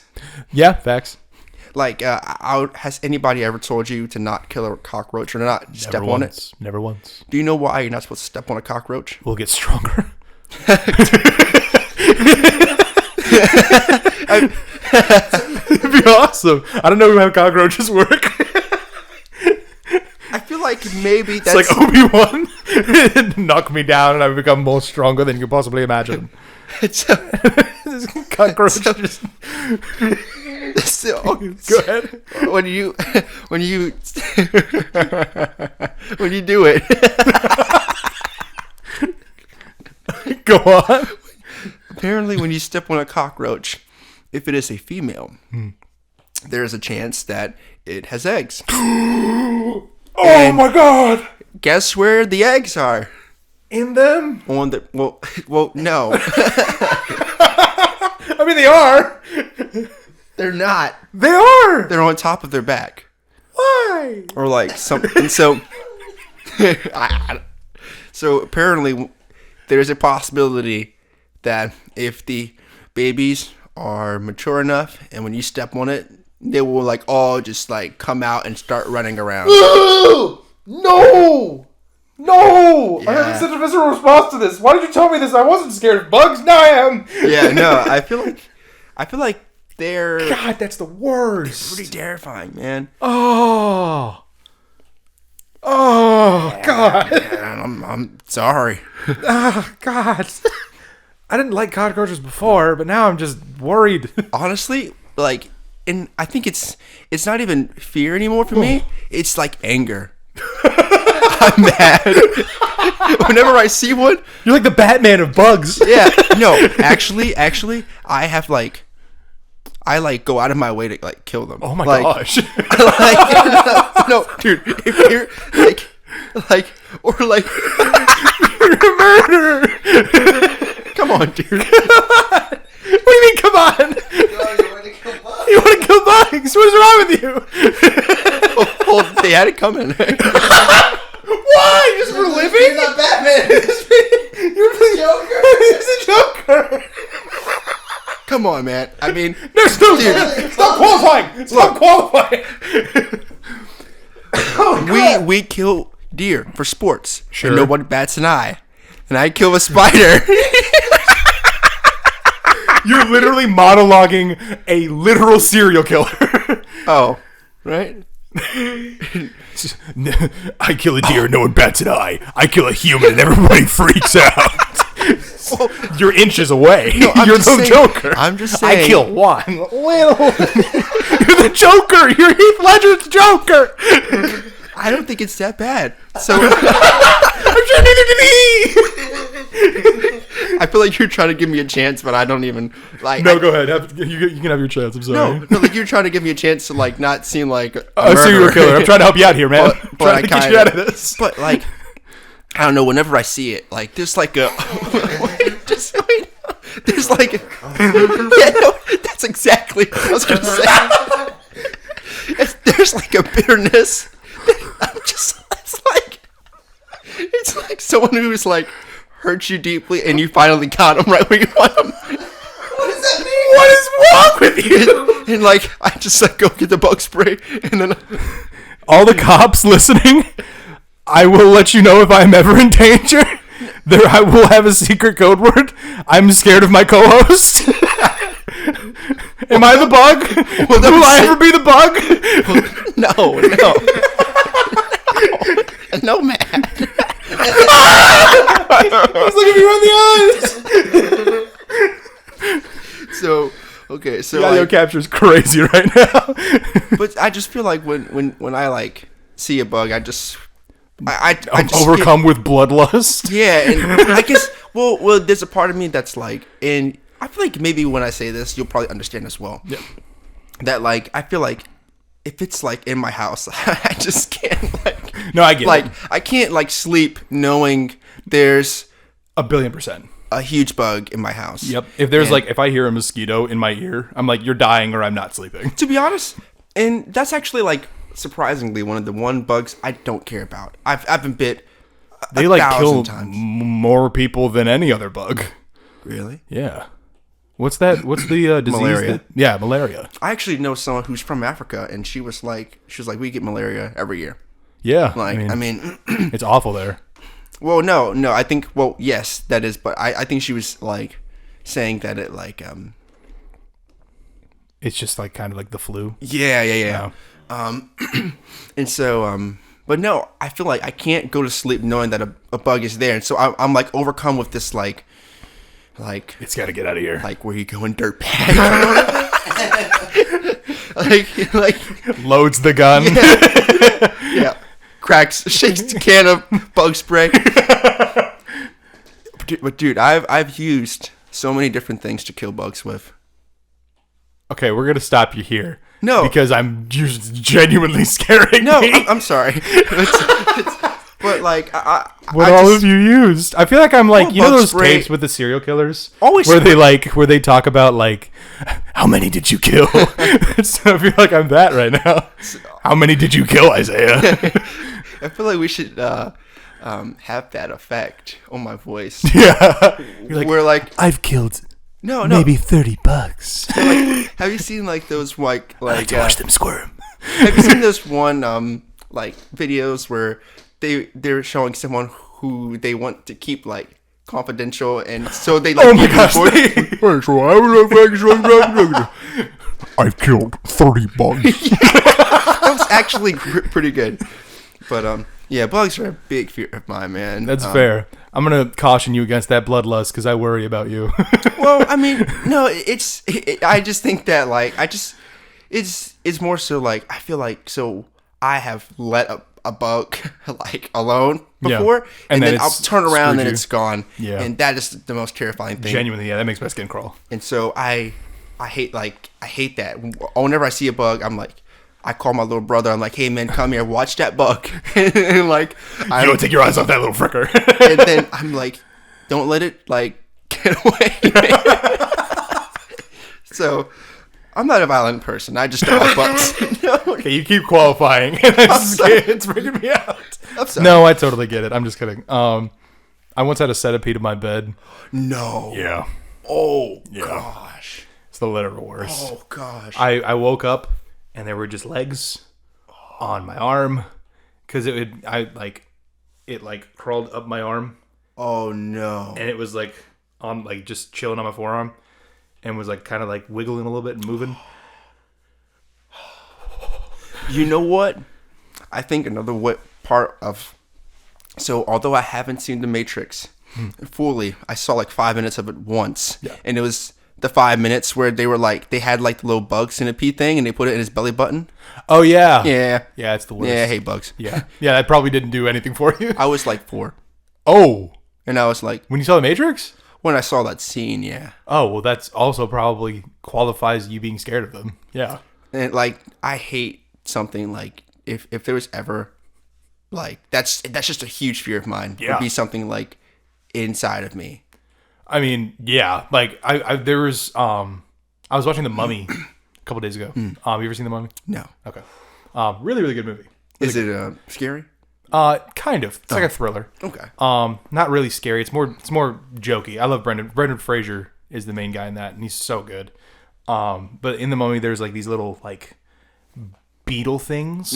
Yeah, facts. Like, has anybody ever told you to not kill a cockroach or not step on it? Never once. Do you know why you're not supposed to step on a cockroach? We'll get stronger. It'd be awesome. I don't know how cockroaches work. I feel like maybe that's It's like Obi-Wan. Knock me down and I become more stronger than you could possibly imagine. it's This cockroach just... so, Go ahead. when you when you do it. Go on. Apparently, when you step on a cockroach, if it is a female, there is a chance that it has eggs. Oh And my god. guess where the eggs are? In them? On the well, no, I mean, they are. they're not. They are. They're on top of their back, Why? or like something. So, so apparently, there's a possibility that if the babies are mature enough, and when you step on it, they will like all just like come out and start running around. No! No! I Yeah. have such a visceral response to this. Why did you tell me this? I wasn't scared of bugs. Now I am. Yeah, no, I feel like they're God, that's the worst. pretty terrifying, man. Oh. Oh, God. Man, I'm sorry. Oh, God. I didn't like cockroaches before, but now I'm just worried. Honestly, like, and I think it's not even fear anymore for me. It's like anger. I'm mad. Whenever I see one, You're like the Batman of bugs. yeah, no, actually, I have like, I like go out of my way to like kill them. Oh my like, gosh. Like, no, dude, if you're like, or like, You're a murderer. come on, dude. What do you mean, come on? You want to kill bugs? What is wrong with you? Well, they had it coming. Why? Just for living? He's not Batman. You're the Joker. He's a Joker. Come on, man. I mean, There's no dude. Stop qualifying. Stop qualifying. we kill deer for sports. Sure. And nobody bats an eye. And I kill a spider. You're literally monologuing a literal serial killer. Oh, right? I kill a deer, no one bats an eye. I kill a human, and everybody freaks out. You're inches away. I'm You're just the saying- Joker. I'm just saying. I kill one. Little. You're the Joker. You're Heath Ledger's Joker. I don't think it's that bad. So I'm sure neither did he. I feel like you're trying to give me a chance, but I don't even like. No, go ahead. You can have your chance. I'm sorry. No, like you're trying to give me a chance to like not seem like a A serial murderer. killer. I'm trying to help you out here, man. But Trying to get you out of this. But like, I don't know. Whenever I see it, like there's like a, just wait, there's like, yeah, no, that's exactly what I was gonna say. There's like a bitterness. I'm just, it's like someone who's like hurt you deeply, and you finally got him right where you want him. What does that mean? What is wrong with you? And like, I just like go get the bug spray, and then All the cops listening, I will let you know if I'm ever in danger. There, I will have a secret code word. I'm scared of my co-host. Am I the bug? Will I ever be the bug? no, no, man. He's looking me right in the eyes. So okay, so Audio like, capture's crazy right now. but I just feel like when I like see a bug, I just I I'm just overcome with bloodlust. yeah, and I guess well, there's a part of me that's like, and I feel like maybe when I say this, you'll probably understand as well. Yeah. That like I feel like if it's like in my house, I just can't like No, I get like it. I can't like sleep knowing there's 1,000,000,000%. A huge bug in my house. Yep. If there's if I hear a mosquito in my ear, I'm like, you're dying or I'm not sleeping. To be honest, and that's actually like surprisingly one of the bugs I don't care about. I've been bit. They kill more people than any other bug. Really? Yeah. What's that? What's the disease? Malaria. Malaria. I actually know someone who's from Africa, and she was like, we get malaria every year. Yeah. I mean, it's awful there. Well, no. I think, yes, that is, but I think she was like saying that it it's just kind of like the flu. Yeah. And so, but no, I feel like I can't go to sleep knowing that a bug is there, and so I'm like overcome with this like it's got to get out of here. Like, where you going, dirtbag? like loads the gun. Yeah. Shakes the can of bug spray. But dude, I've used so many different things to kill bugs with. Okay, we're gonna stop you here. No, because I'm just genuinely scaring me. No, I'm sorry. But what all of you used? I feel like I'm you know those spray. tapes with the serial killers, always where they talk about how many did you kill? So I feel like I'm that right now. How many did you kill, Isaiah? I feel like we should have that effect on my voice. Yeah, we're I've killed no maybe 30 bugs. Have you seen those I like to watch them squirm? Have you seen those one videos where they're showing someone who they want to keep confidential, and so they oh my gosh, I've killed 30 bugs. That was actually pretty good. But yeah, bugs are a big fear of mine, man. That's fair. I'm gonna caution you against that bloodlust because I worry about you. Well, I mean, no, I just think that it's more so I feel so I have let a bug alone before, yeah. and then I'll turn around and it's gone. Yeah, and that is the most terrifying thing. Genuinely, yeah, that makes my skin crawl. And so I hate that. Whenever I see a bug, I'm I call my little brother. I'm like, hey man, come here, watch that bug. And you don't take your eyes off that little fricker. And then I'm like, don't let it get away. So I'm not a violent person. I just don't like bugs. No. Okay, you keep qualifying. It's freaking me out. I'm sorry. No, I totally get it. I'm just kidding. I once had a centipede in my bed. No. Yeah. Oh yeah. Gosh. It's the literal worst. Oh gosh. I woke up and there were just legs on my arm because it crawled up my arm. Oh no. And it was on just chilling on my forearm and was kind of wiggling a little bit and moving. You know what? I think another part of... So, although I haven't seen The Matrix fully, I saw 5 minutes of it once. Yeah. And it was the 5 minutes where they were they had the little bug centipede thing and they put it in his belly button. Oh, yeah. Yeah. Yeah, it's the worst. Yeah, I hate bugs. Yeah. Yeah, that probably didn't do anything for you. I was 4. Oh. And I was when you saw The Matrix? When I saw that scene, yeah. Oh, well, that's also probably qualifies you being scared of them. Yeah. And I hate something if there was ever that's just a huge fear of mine. Yeah. Would be something inside of me. I mean, yeah. There was I was watching The Mummy a couple days ago. You ever seen The Mummy? No. Okay. Really, really good movie. Really Is it scary? Kind of. It's like a thriller. Okay. Not really scary. It's more jokey. I love Brendan. Brendan Fraser is the main guy in that, and he's so good. But in The Mummy, there's these little beetle things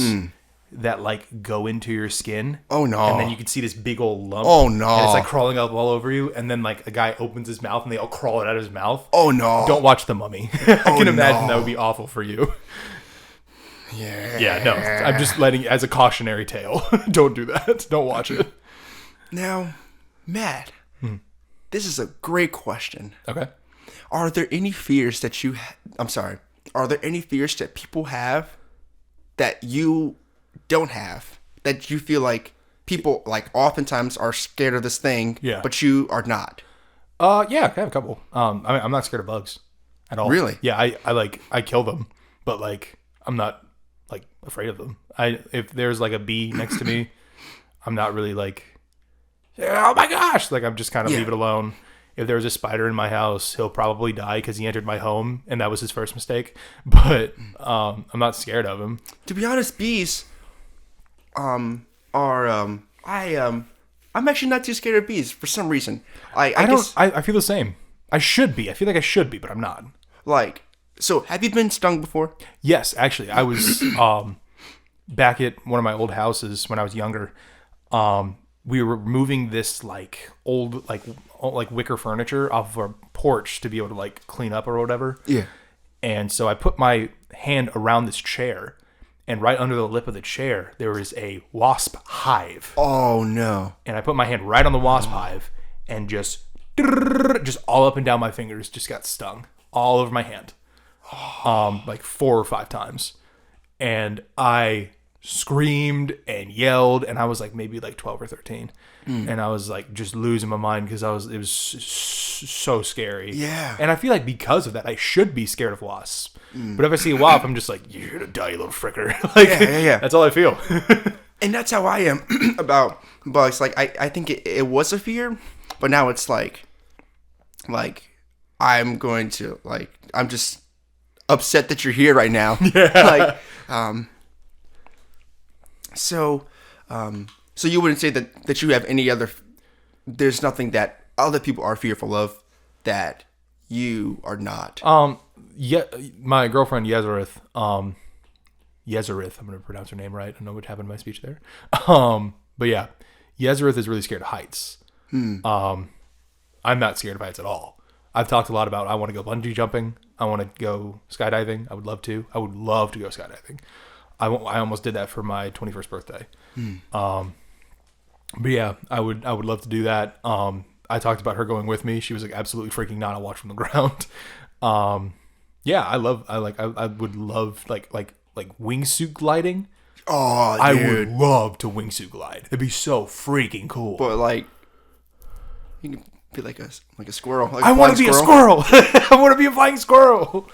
that go into your skin. Oh no. And then you can see this big old lump. Oh no. And it's crawling up all over you, and then a guy opens his mouth and they all crawl out of his mouth. Oh no. Don't watch The Mummy. I can imagine that would be awful for you. Yeah. Yeah, no. I'm just letting as a cautionary tale. Don't do that. Don't watch it. Now, Matt, this is a great question. Okay. Are there any fears that are there any fears that people have that you don't have, that you feel people oftentimes are scared of this thing, yeah, but you are not? Yeah, I have a couple. I'm not scared of bugs at all. Really? Yeah, I kill them, but I'm not afraid of them. If there's a bee next to me, I'm not really oh my gosh, like I'm just kind of leave it alone. If there was a spider in my house, he'll probably die because he entered my home, and that was his first mistake. But I'm not scared of him. To be honest, bees I'm actually not too scared of bees for some reason. I feel the same. I should be. I feel like I should be, but I'm not. Like, so have you been stung before? Yes, actually, I was back at one of my old houses when I was younger. We were moving this like old like wicker furniture off of our porch to be able to like clean up or whatever. Yeah. And so I put my hand around this chair, and right under the lip of the chair there is a wasp hive. Oh no. And I put my hand right on the wasp hive, and just all up and down my fingers just got stung all over my hand. Like 4 or 5 times. And I screamed and yelled, and I was like maybe like 12 or 13. And I was like just losing my mind because it was so scary. Yeah. And I feel like because of that I should be scared of wasps. But if I see a wasp, I'm just like, you're gonna die, you little fricker. Like, yeah. That's all I feel. And that's how I am about bugs. Like I think it was a fear, but now it's like I'm going to I'm just upset that you're here right now. Yeah. So you wouldn't say that you have any other, there's nothing that other people are fearful of that you are not. Yeah, my girlfriend Yezereth, I'm gonna pronounce her name right. I don't know what happened to my speech there. But yeah, Yezereth is really scared of heights. I'm not scared of heights at all. I've talked a lot about I want to go bungee jumping. I want to go skydiving. I would love to. I would love to go skydiving. I almost did that for my 21st birthday. But yeah, I would love to do that. I talked about her going with me. She was like absolutely freaking not to watch from the ground. Yeah, I would love like wingsuit gliding. Oh, dude. I would love to wingsuit glide. It'd be so freaking cool. But like, you can be like a squirrel. Like I want to be a squirrel. I want to be a flying squirrel.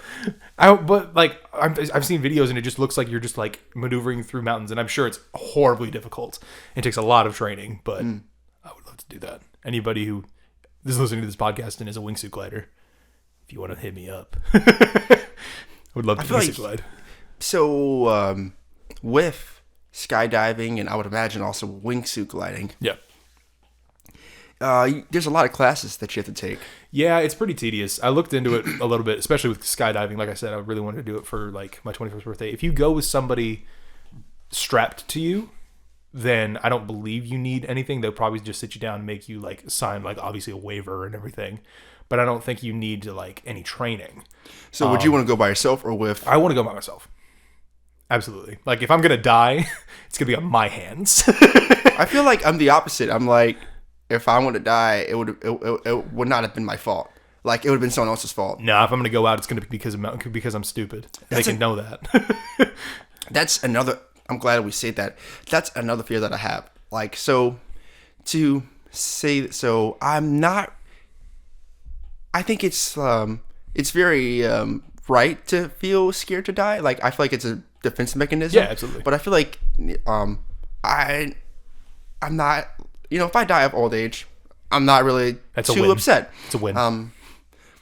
But like, I've seen videos and it just looks like you're just like maneuvering through mountains, and I'm sure it's horribly difficult. It takes a lot of training, but I would love to do that. Anybody who is listening to this podcast and is a wingsuit glider, if you want to hit me up, I would love to wingsuit glide. So, with skydiving and I would imagine also wingsuit gliding. Yeah. There's a lot of classes that you have to take. Yeah, it's pretty tedious. I looked into it a little bit, especially with skydiving. Like I said, I really wanted to do it for like my 21st birthday. If you go with somebody strapped to you, then I don't believe you need anything. They'll probably just sit you down and make you like sign like obviously a waiver and everything. But I don't think you need to like any training. So would you want to go by yourself or with? I want to go by myself. Absolutely. Like if I'm going to die, it's going to be on my hands. I feel like I'm the opposite. I'm like, if I want to die, it would not have been my fault. Like it would have been someone else's fault. No, if I'm going to go out, it's going to be because I'm stupid. They can know that. That's another. I'm glad we say that. That's another fear that I have. Like so, to say so, I'm not. I think it's very right to feel scared to die. Like I feel like it's a defense mechanism. Yeah, absolutely. But I feel like I'm not. You know, if I die of old age, I'm not really too upset. It's a win.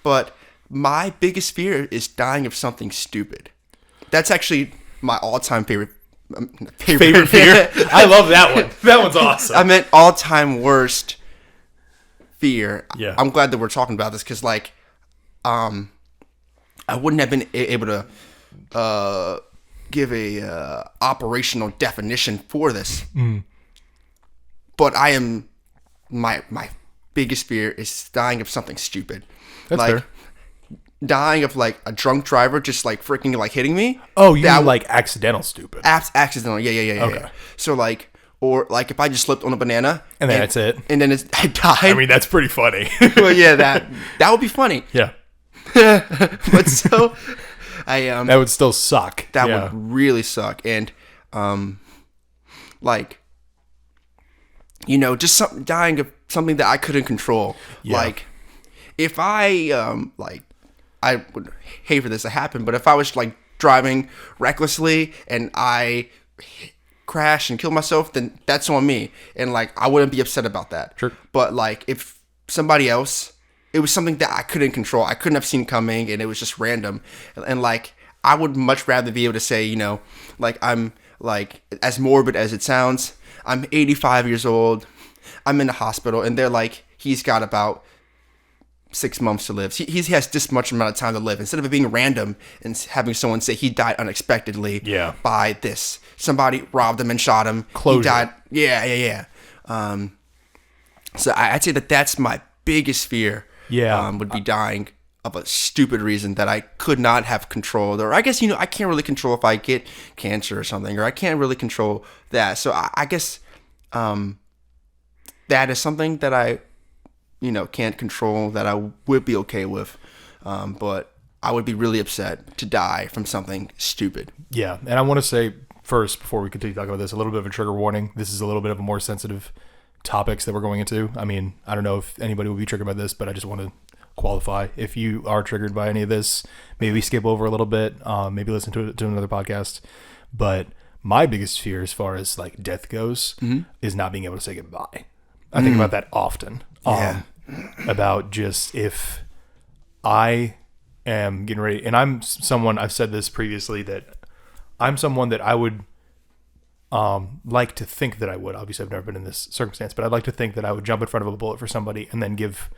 But my biggest fear is dying of something stupid. That's actually my all-time favorite fear. I love that one. That one's awesome. I meant all-time worst fear. Yeah. I'm glad that we're talking about this because, like, I wouldn't have been able to give a operational definition for this. But I am my biggest fear is dying of something stupid. That's like fair. Dying of like a drunk driver just like freaking like hitting me. Oh, you mean like accidental stupid. Accidental. Yeah. Okay. So like or like if I just slipped on a banana and then that's it. And then I died. I mean that's pretty funny. Well, yeah, that would be funny. Yeah. But so that would still suck. That would really suck. And like you know, just dying of something that I couldn't control. Yeah. Like, if I, I would hate for this to happen, but if I was, like, driving recklessly and I crash and kill myself, then that's on me. And like, I wouldn't be upset about that. Sure. But like, if somebody else, it was something that I couldn't control. I couldn't have seen coming, and it was just random. And like, I would much rather be able to say, you know, like, I'm like, as morbid as it sounds, I'm 85 years old. I'm in the hospital, and they're like, he's got about 6 months to live. He has this much amount of time to live. Instead of it being random and having someone say he died unexpectedly by this. Somebody robbed him and shot him. Closure. He died. Yeah. So I'd say that that's my biggest fear. Yeah. Would be dying of a stupid reason that I could not have controlled. Or I guess, you know, I can't really control if I get cancer or something. Or I can't really control that. So I guess that is something that I, you know, can't control, that I would be okay with. But I would be really upset to die from something stupid. Yeah. And I want to say first, before we continue talking about this, a little bit of a trigger warning. This is a little bit of a more sensitive topics that we're going into. I mean, I don't know if anybody will be triggered by this, but I just want to qualify. If you are triggered by any of this, maybe skip over a little bit, maybe listen to another podcast. But my biggest fear as far as like death goes is not being able to say goodbye. I think about that often. About just if I am getting ready, and I'm someone, I've said this previously, that I'm someone that I would like to think that I would. Obviously, I've never been in this circumstance, but I'd like to think that I would jump in front of a bullet for somebody and then give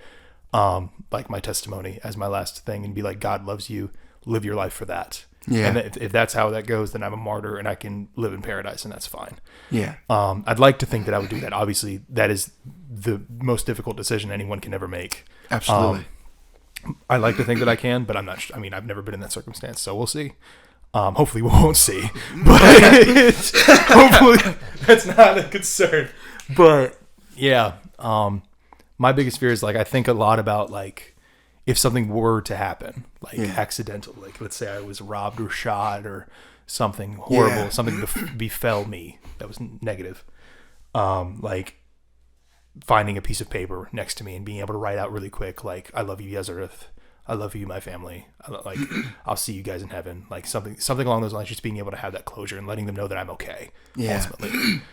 like my testimony as my last thing and be like, God loves you, live your life for that. Yeah. And if that's how that goes, then I'm a martyr and I can live in paradise, and that's fine. Yeah. I'd like to think that I would do that. Obviously, that is the most difficult decision anyone can ever make. Absolutely. I like to think that I can, but I'm not. I mean, I've never been in that circumstance, so we'll see. Hopefully we won't see, but hopefully that's not a concern. But yeah, my biggest fear is like, I think a lot about like, if something were to happen, like accidental, like let's say I was robbed or shot or something horrible, something befell me that was negative, like finding a piece of paper next to me and being able to write out really quick, like, I love you, Yazareth. I love you, my family. Like, I'll see you guys in heaven. Like something along those lines, just being able to have that closure and letting them know that I'm okay. Yeah. Ultimately.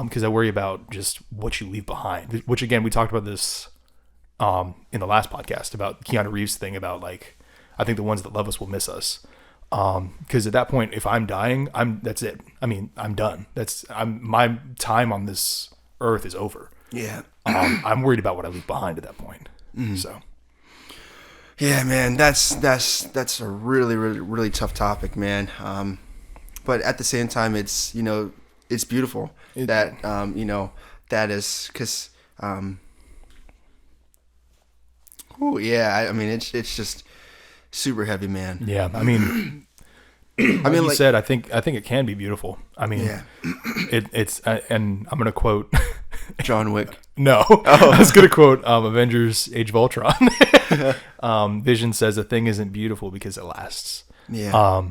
Because I worry about just what you leave behind, which again, we talked about this in the last podcast about Keanu Reeves thing about like, I think the ones that love us will miss us. Because at that point, if I'm dying, that's it. I mean, I'm done. My time on this earth is over. Yeah. I'm worried about what I leave behind at that point. So. Yeah, man, that's a really, really, really tough topic, man. But at the same time, it's, you know, it's beautiful that, you know, that is, because, I mean, it's just super heavy, man. Yeah, I mean, like you said, I think it can be beautiful. I mean, it's, and I'm gonna quote John Wick. No, I was gonna quote Avengers: Age of Ultron. Vision says a thing isn't beautiful because it lasts. Yeah.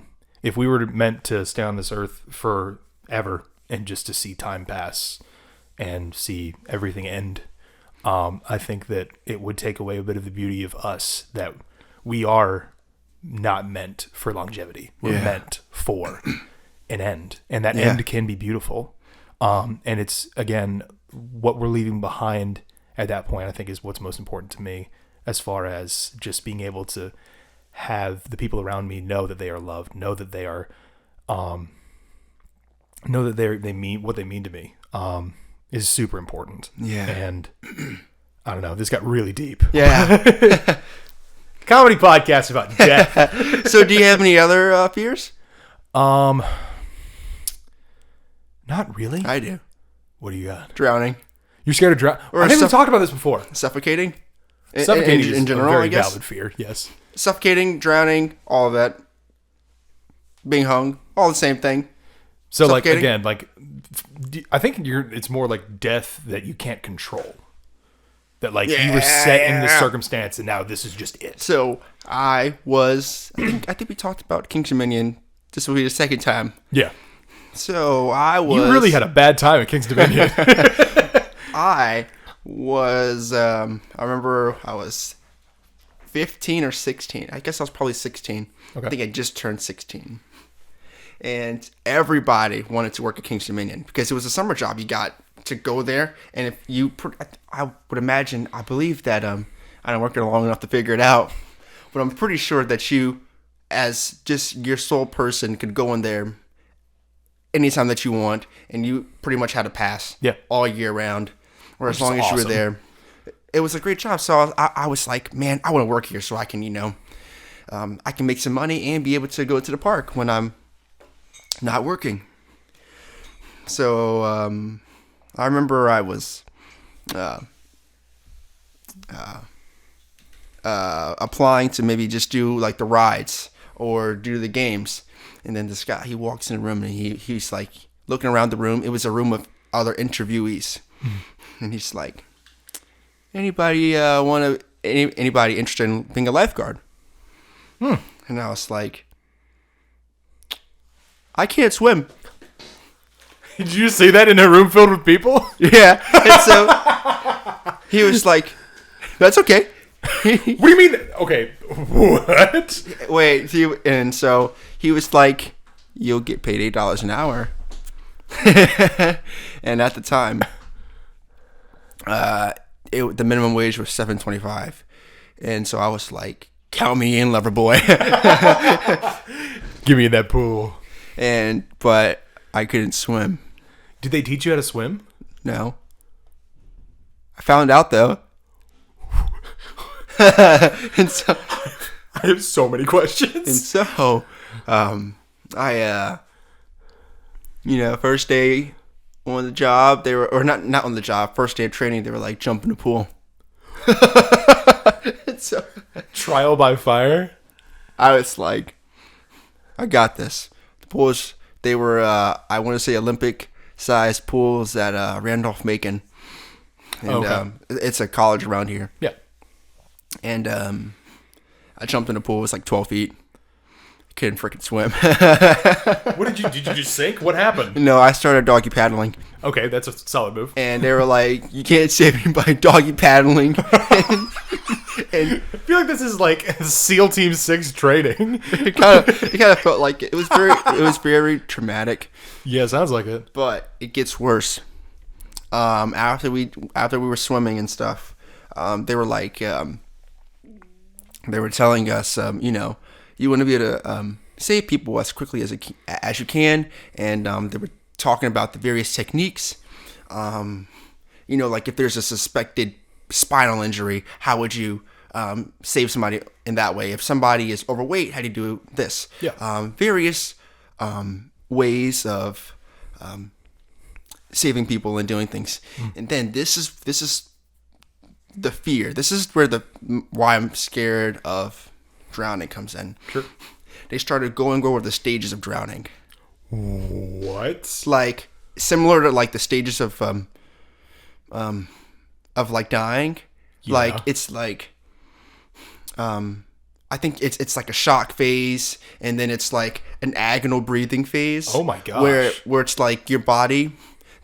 If we were meant to stay on this earth forever and just to see time pass and see everything end, I think that it would take away a bit of the beauty of us, that we are not meant for longevity. We're meant for an end, and that end can be beautiful. And it's, again, what we're leaving behind at that point, I think, is what's most important to me, as far as just being able to have the people around me know that they are loved, know that they are, know that they mean what they mean to me, is super important. Yeah. And I don't know, this got really deep. Yeah. Comedy podcast about death. So do you have any other fears? Not really. I do. What do you got? Drowning. You're scared of drowning? I think we've talked about this before. Suffocating. Suffocating in general, a very I guess. valid fear. Yes. Suffocating, drowning, all of that. Being hung, all the same thing. So like, again, like, I think it's more like death that you can't control. That like you were set in this circumstance and now this is just it. So I think we talked about King's Dominion. This will be the second time. Yeah. So I was. You really had a bad time at King's Dominion. I remember I was 15 or 16. I guess I was probably 16. Okay. I think I just turned 16. and everybody wanted to work at King's Dominion because it was a summer job. You got to go there, and if you, I would imagine, I believe that I don't work there long enough to figure it out, but I'm pretty sure that you, as just your sole person, could go in there anytime that you want, and you pretty much had a pass all year round, or as long as you were there. It was a great job. So I was like, man, I want to work here so I can, I can make some money and be able to go to the park when I'm not working. So I remember I was applying to maybe just do like the rides or do the games. And then this guy, he walks in the room and he's like looking around the room. It was a room of other interviewees. And he's like, anybody interested in being a lifeguard? And I was like, I can't swim. Did you say that in a room filled with people? Yeah. And so he was like, that's okay. What do you mean? Okay, what? Wait, and so he was like, you'll get paid $8 an hour. And at the time, the minimum wage was $7.25, and so I was like, count me in, lover boy. Give me that pool. But I couldn't swim. Did they teach you how to swim? No. I found out though. And so I have so many questions. And so, first day on the job, they were, or not on the job, first day of training, they were like, jump in the pool. And so, trial by fire? I was like, I got this. The pools, they were, I want to say Olympic-sized pools at Randolph-Macon. And it's a college around here. Yeah. And I jumped in the pool. It was like 12 feet. Couldn't freaking swim. What did you just sink? What happened? No, I started doggy paddling. Okay, that's a solid move. And they were like, you can't save me by doggy paddling. And I feel like this is like SEAL Team 6 training. It kind of felt like it was very traumatic. Yeah, sounds like it. But it gets worse. After we were swimming and stuff, they were like, they were telling us, you want to be able to save people as quickly as you can, and they were talking about the various techniques. Like if there's a suspected spinal injury, how would you save somebody in that way? If somebody is overweight, how do you do this? Yeah. Various ways of saving people and doing things. And then this is the fear. This is where why I'm scared of drowning comes in. Sure. They started going over the stages of drowning. What? Like similar to like the stages of like dying. Yeah. Like it's like I think it's like a shock phase, and then it's like an agonal breathing phase. Oh my gosh. Where it's like your body,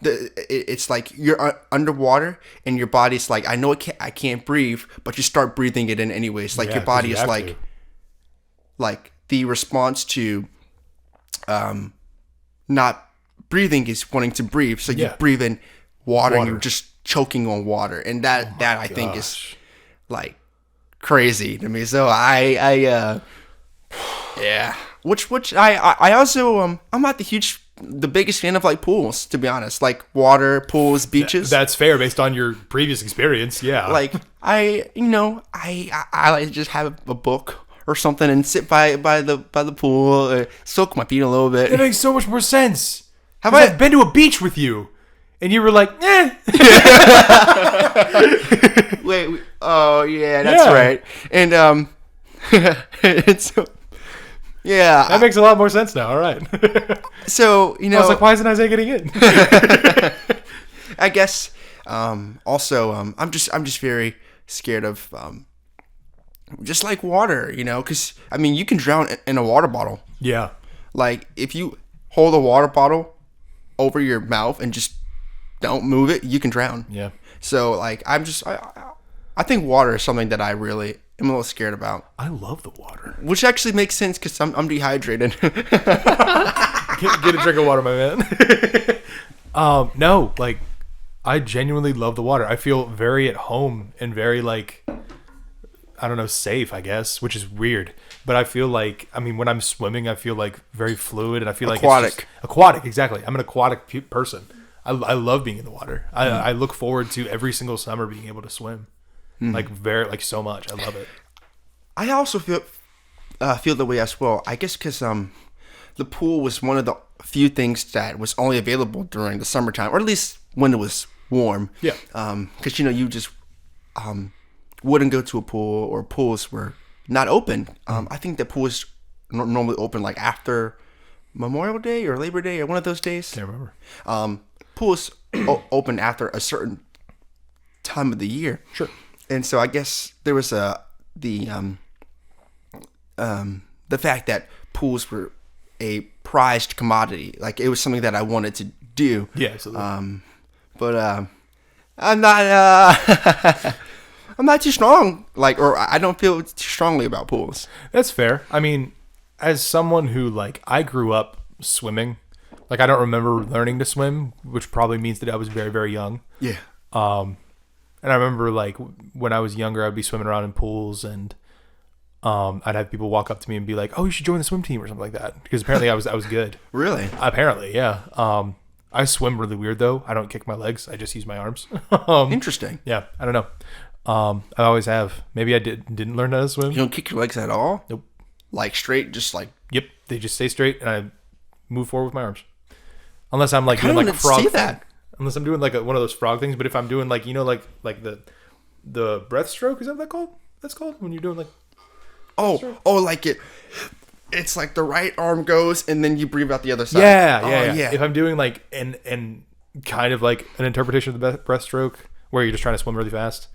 it's like you're underwater and your body's like, I know I can't breathe, but you start breathing it in anyways. Like your body is like the response to not breathing is wanting to breathe. So you breathe in water and you're just choking on water, and that I think is like crazy to me. So I which I also I'm not the biggust fan of like pools, to be honest. Like water, pools, beaches. That's fair based on your previous experience. Yeah. Like I like to just have a book or something and sit by the pool, soak my feet a little bit. That makes so much more sense. I've been to a beach with you, and you were like, eh. Wait. Oh yeah, that's right. And it's. Yeah. That makes a lot more sense now. All right. So, I was like, why isn't Isaiah getting in? I guess also I'm just very scared of just like water, cuz I mean, you can drown in a water bottle. Yeah. Like if you hold a water bottle over your mouth and just don't move it, you can drown. Yeah. So like I think water is something that I really am a little scared about. I love the water. Which actually makes sense because I'm dehydrated. Get a drink of water, my man. No, like, I genuinely love the water. I feel very at home and very, like, I don't know, safe, I guess, which is weird. But I feel like, I mean, when I'm swimming, I feel like very fluid, and I feel like aquatic. Aquatic, exactly. I'm an aquatic person. I love being in the water. I look forward to every single summer being able to swim, like so much. I love it. I also feel the way as well. I guess because the pool was one of the few things that was only available during the summertime, or at least when it was warm. Yeah. Because you just wouldn't go to a pool, or pools were not open. I think the pool is normally open like after Memorial Day or Labor Day or one of those days. Can't remember. Pools open after a certain time of the year. Sure. And so I guess there was the fact that pools were a prized commodity. Like, it was something that I wanted to do. Yeah, absolutely. But I'm not I'm not too strong, or I don't feel too strongly about pools. That's fair. I mean, as someone who, like, I grew up swimming. Like, I don't remember learning to swim, which probably means that I was very, very young. Yeah. And I remember, like, when I was younger, I'd be swimming around in pools, and I'd have people walk up to me and be like, "Oh, you should join the swim team," or something like that, because apparently I was good. Really? Apparently, yeah. I swim really weird though. I don't kick my legs. I just use my arms. Interesting. Yeah, I don't know. I always have. Maybe I didn't learn how to swim. You don't kick your legs at all? Nope. Like straight, just like. Yep, they just stay straight, and I move forward with my arms. Unless I'm like doing like a frog. See that. Unless I'm doing like one of those frog things. But if I'm doing like like the breaststroke, is that what that called? That's called when you're doing like. Like it's like the right arm goes and then you breathe out the other side. Yeah. If I'm doing like and kind of like an interpretation of the breaststroke where you're just trying to swim really fast,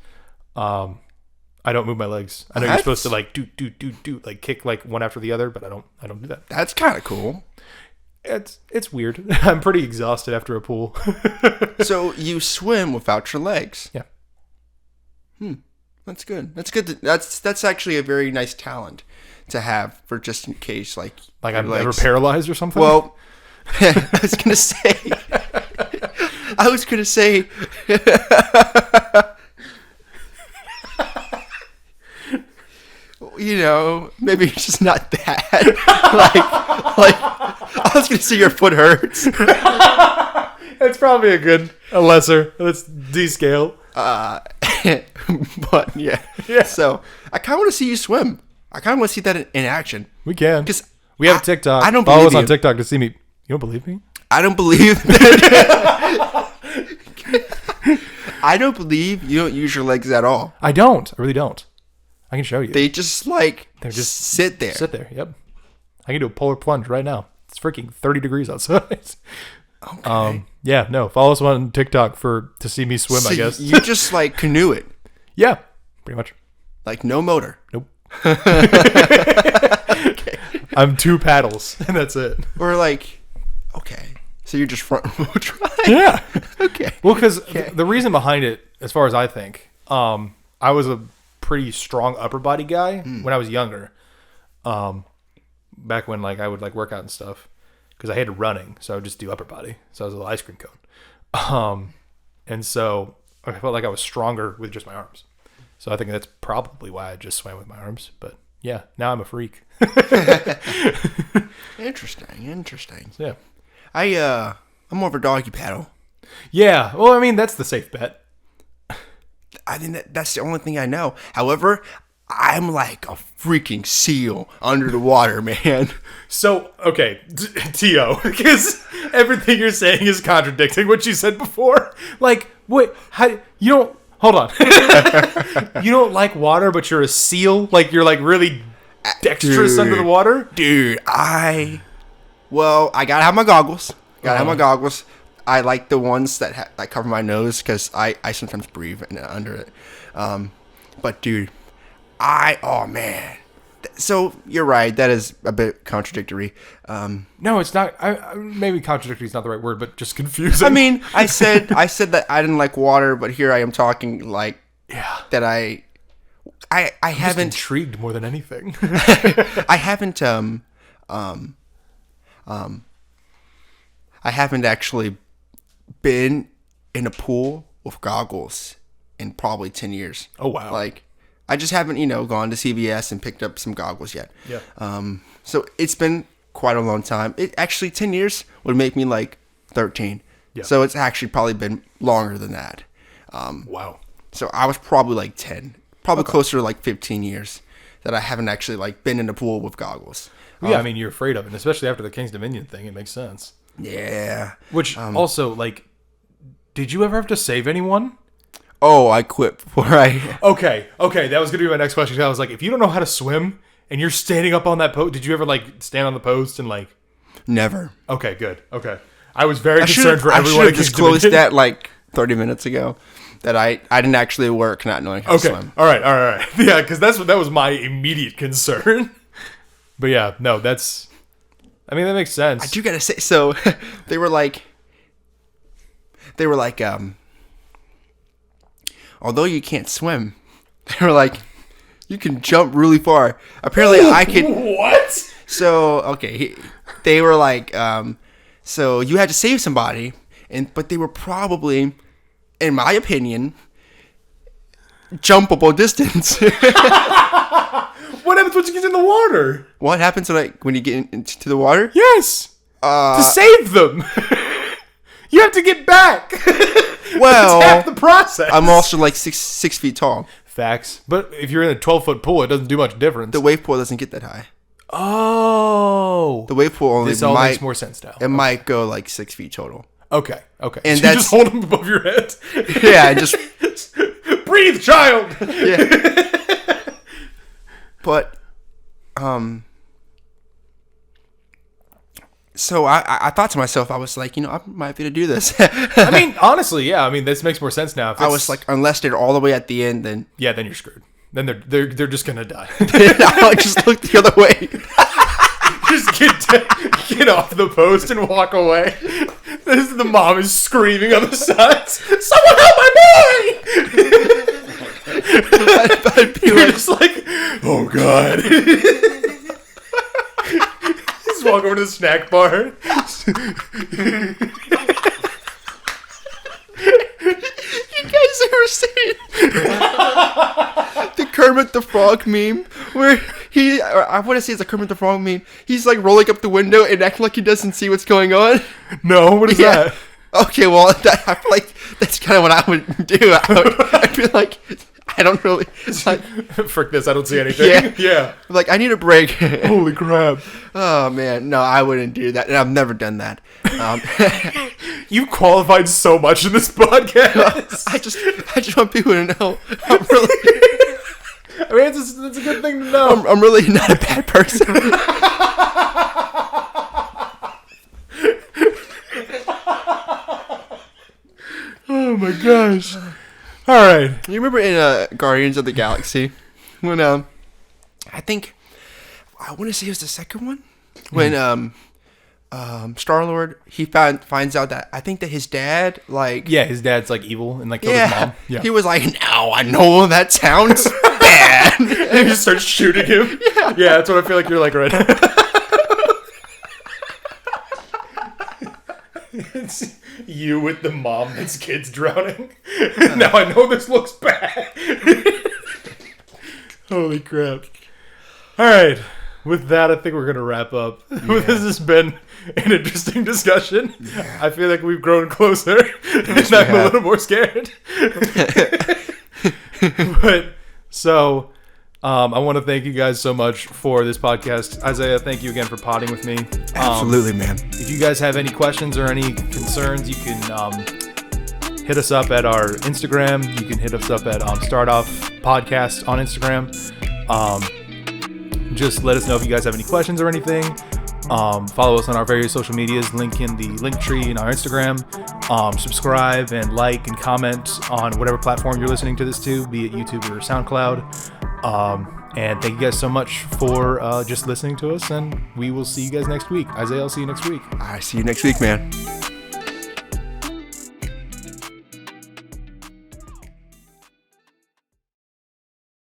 I don't move my legs. I know you're supposed to like do like kick like one after the other, but I don't do that. That's kind of cool. It's weird. I'm pretty exhausted after a pool. So you swim without your legs. Yeah. That's good. That's good. That's actually a very nice talent to have for just in case, like I'm never paralyzed or something. Well, I was gonna say, maybe it's just not that. like I was gonna say your foot hurts. That's probably a lesser. Let's descale. But yeah. So I kind of want to see you swim. I kind of want to see that in action. We can, because we have TikTok. I don't follow believe us on you. TikTok to see me. You don't believe me? I don't believe that. I don't believe you don't use your legs at all. I don't. I really don't. I can show you. They just they're just sit there. Sit there. Yep. I can do a polar plunge right now. It's freaking 30 degrees outside. Okay. Yeah. No. Follow us on TikTok to see me swim. So I guess you just canoe it. Yeah. Pretty much. Like no motor. Nope. Okay. I'm 2 paddles and that's it. Or okay. So you're just front wheel drive. Yeah. Okay. Well, because the reason behind it, as far as I think, I was a pretty strong upper body guy when I was younger. Back when I would work out and stuff, because I hated running, so I would just do upper body. So I was a little ice cream cone. And so I felt like I was stronger with just my arms. So I think that's probably why I just swam with my arms. But yeah, now I'm a freak. Interesting. Yeah. I'm more of a doggy paddle. Yeah. Well, I mean, that's the safe bet. I think that's the only thing I know. However, I'm like a freaking seal under the water, man. So, okay, T.O., because everything you're saying is contradicting what you said before. Wait, you don't, hold on. You don't like water, but you're a seal? You're really dexterous under the water? Dude, I gotta have my goggles. I like the ones that cover my nose because I sometimes breathe under it. But dude, oh man. So you're right. That is a bit contradictory. No, it's not. Maybe contradictory is not the right word, but just confusing. I mean, I said that I didn't like water, but here I am talking that I haven't intrigued more than anything. I haven't I haven't actually been in a pool with goggles in probably 10 years. Oh, wow. Like, I just haven't, gone to CVS and picked up some goggles yet. Yeah. So it's been quite a long time. It actually 10 years would make me like 13. Yeah. So it's actually probably been longer than that. Wow. So I was probably like 10, probably closer to like 15 years that I haven't actually like been in a pool with goggles. Yeah, I mean, you're afraid of it, especially after the King's Dominion thing. It makes sense. Yeah. Which also, like, did you ever have to save anyone? Oh, I quit before I... Okay, that was going to be my next question. I was like, if you don't know how to swim and you're standing up on that post, did you ever, like, stand on the post and, like... Never. Okay, good. Okay. I was very concerned for I everyone. should have disclosed that like 30 minutes ago. That I didn't actually work not knowing how to swim. All right. Yeah, because that was my immediate concern. But yeah, no, that makes sense. I do gotta say, so they were like, although you can't swim, they were like, you can jump really far. Apparently, I could. What? So okay, they were like, so you had to save somebody, but they were probably, in my opinion, jumpable distance. What happens once you get in the water? What happens when you get into the water? Yes. To save them. You have to get back. Well, it's half the process. I'm also like six feet tall. Facts. But if you're in a 12-foot pool, it doesn't do much difference. The wave pool doesn't get that high. Oh. The wave pool only This all makes more sense now. It might go like 6 feet total. Okay. And so you just hold them above your head. Yeah, just breathe, child. Yeah. But, so I thought to myself, I was like, I might be able to do this. I mean, honestly, yeah. I mean, this makes more sense now. I was like, unless they're all the way at the end, then yeah, then you're screwed. Then they're just gonna die. I'll just look the other way. Just get off the post and walk away. The mom is screaming on the sides. Someone help my boy! I'd be You're like, just like, oh god. Just walk over to the snack bar. you guys ever seen the Kermit the Frog meme where I want to say it's a Kermit the Frog meme. He's like rolling up the window and acting like he doesn't see what's going on. No, what is that? Okay, well, I feel like that's kind of what I would do. I'd be like, I don't really. Like, frick this, I don't see anything. Yeah. Like, I need a break. Holy crap. Oh, man. No, I wouldn't do that. And I've never done that. You qualified so much in this podcast. I just want people to know I'm really. I mean, it's a good thing to know. I'm really not a bad person. Oh my gosh. All right. You remember in Guardians of the Galaxy when I want to say it was the second one when Star-Lord he finds out that I think that his dad yeah, his dad's like evil and like killed his mom. Yeah. He was like, now I know that sounds bad. And he just starts shooting him. Yeah, that's what I feel like you're like right now. It's you with the mom that's kids drowning. Now I know this looks bad. Holy crap. All right. With that, I think we're going to wrap up. Yeah. This has been an interesting discussion. Yeah. I feel like we've grown closer. And I'm a little more scared. But so I want to thank you guys so much for this podcast. Isaiah, thank you again for potting with me. Absolutely, man. If you guys have any questions or any concerns, you can hit us up at our Instagram. You can hit us up at Start Off Podcast on Instagram. Just let us know if you guys have any questions or anything. Follow us on our various social medias. Link in the link tree in our Instagram. Subscribe and like and comment on whatever platform you're listening to this to, be it YouTube or SoundCloud. And thank you guys so much for just listening to us, and we will see you guys next week. Isaiah, I'll see you next week. I see you next week, man.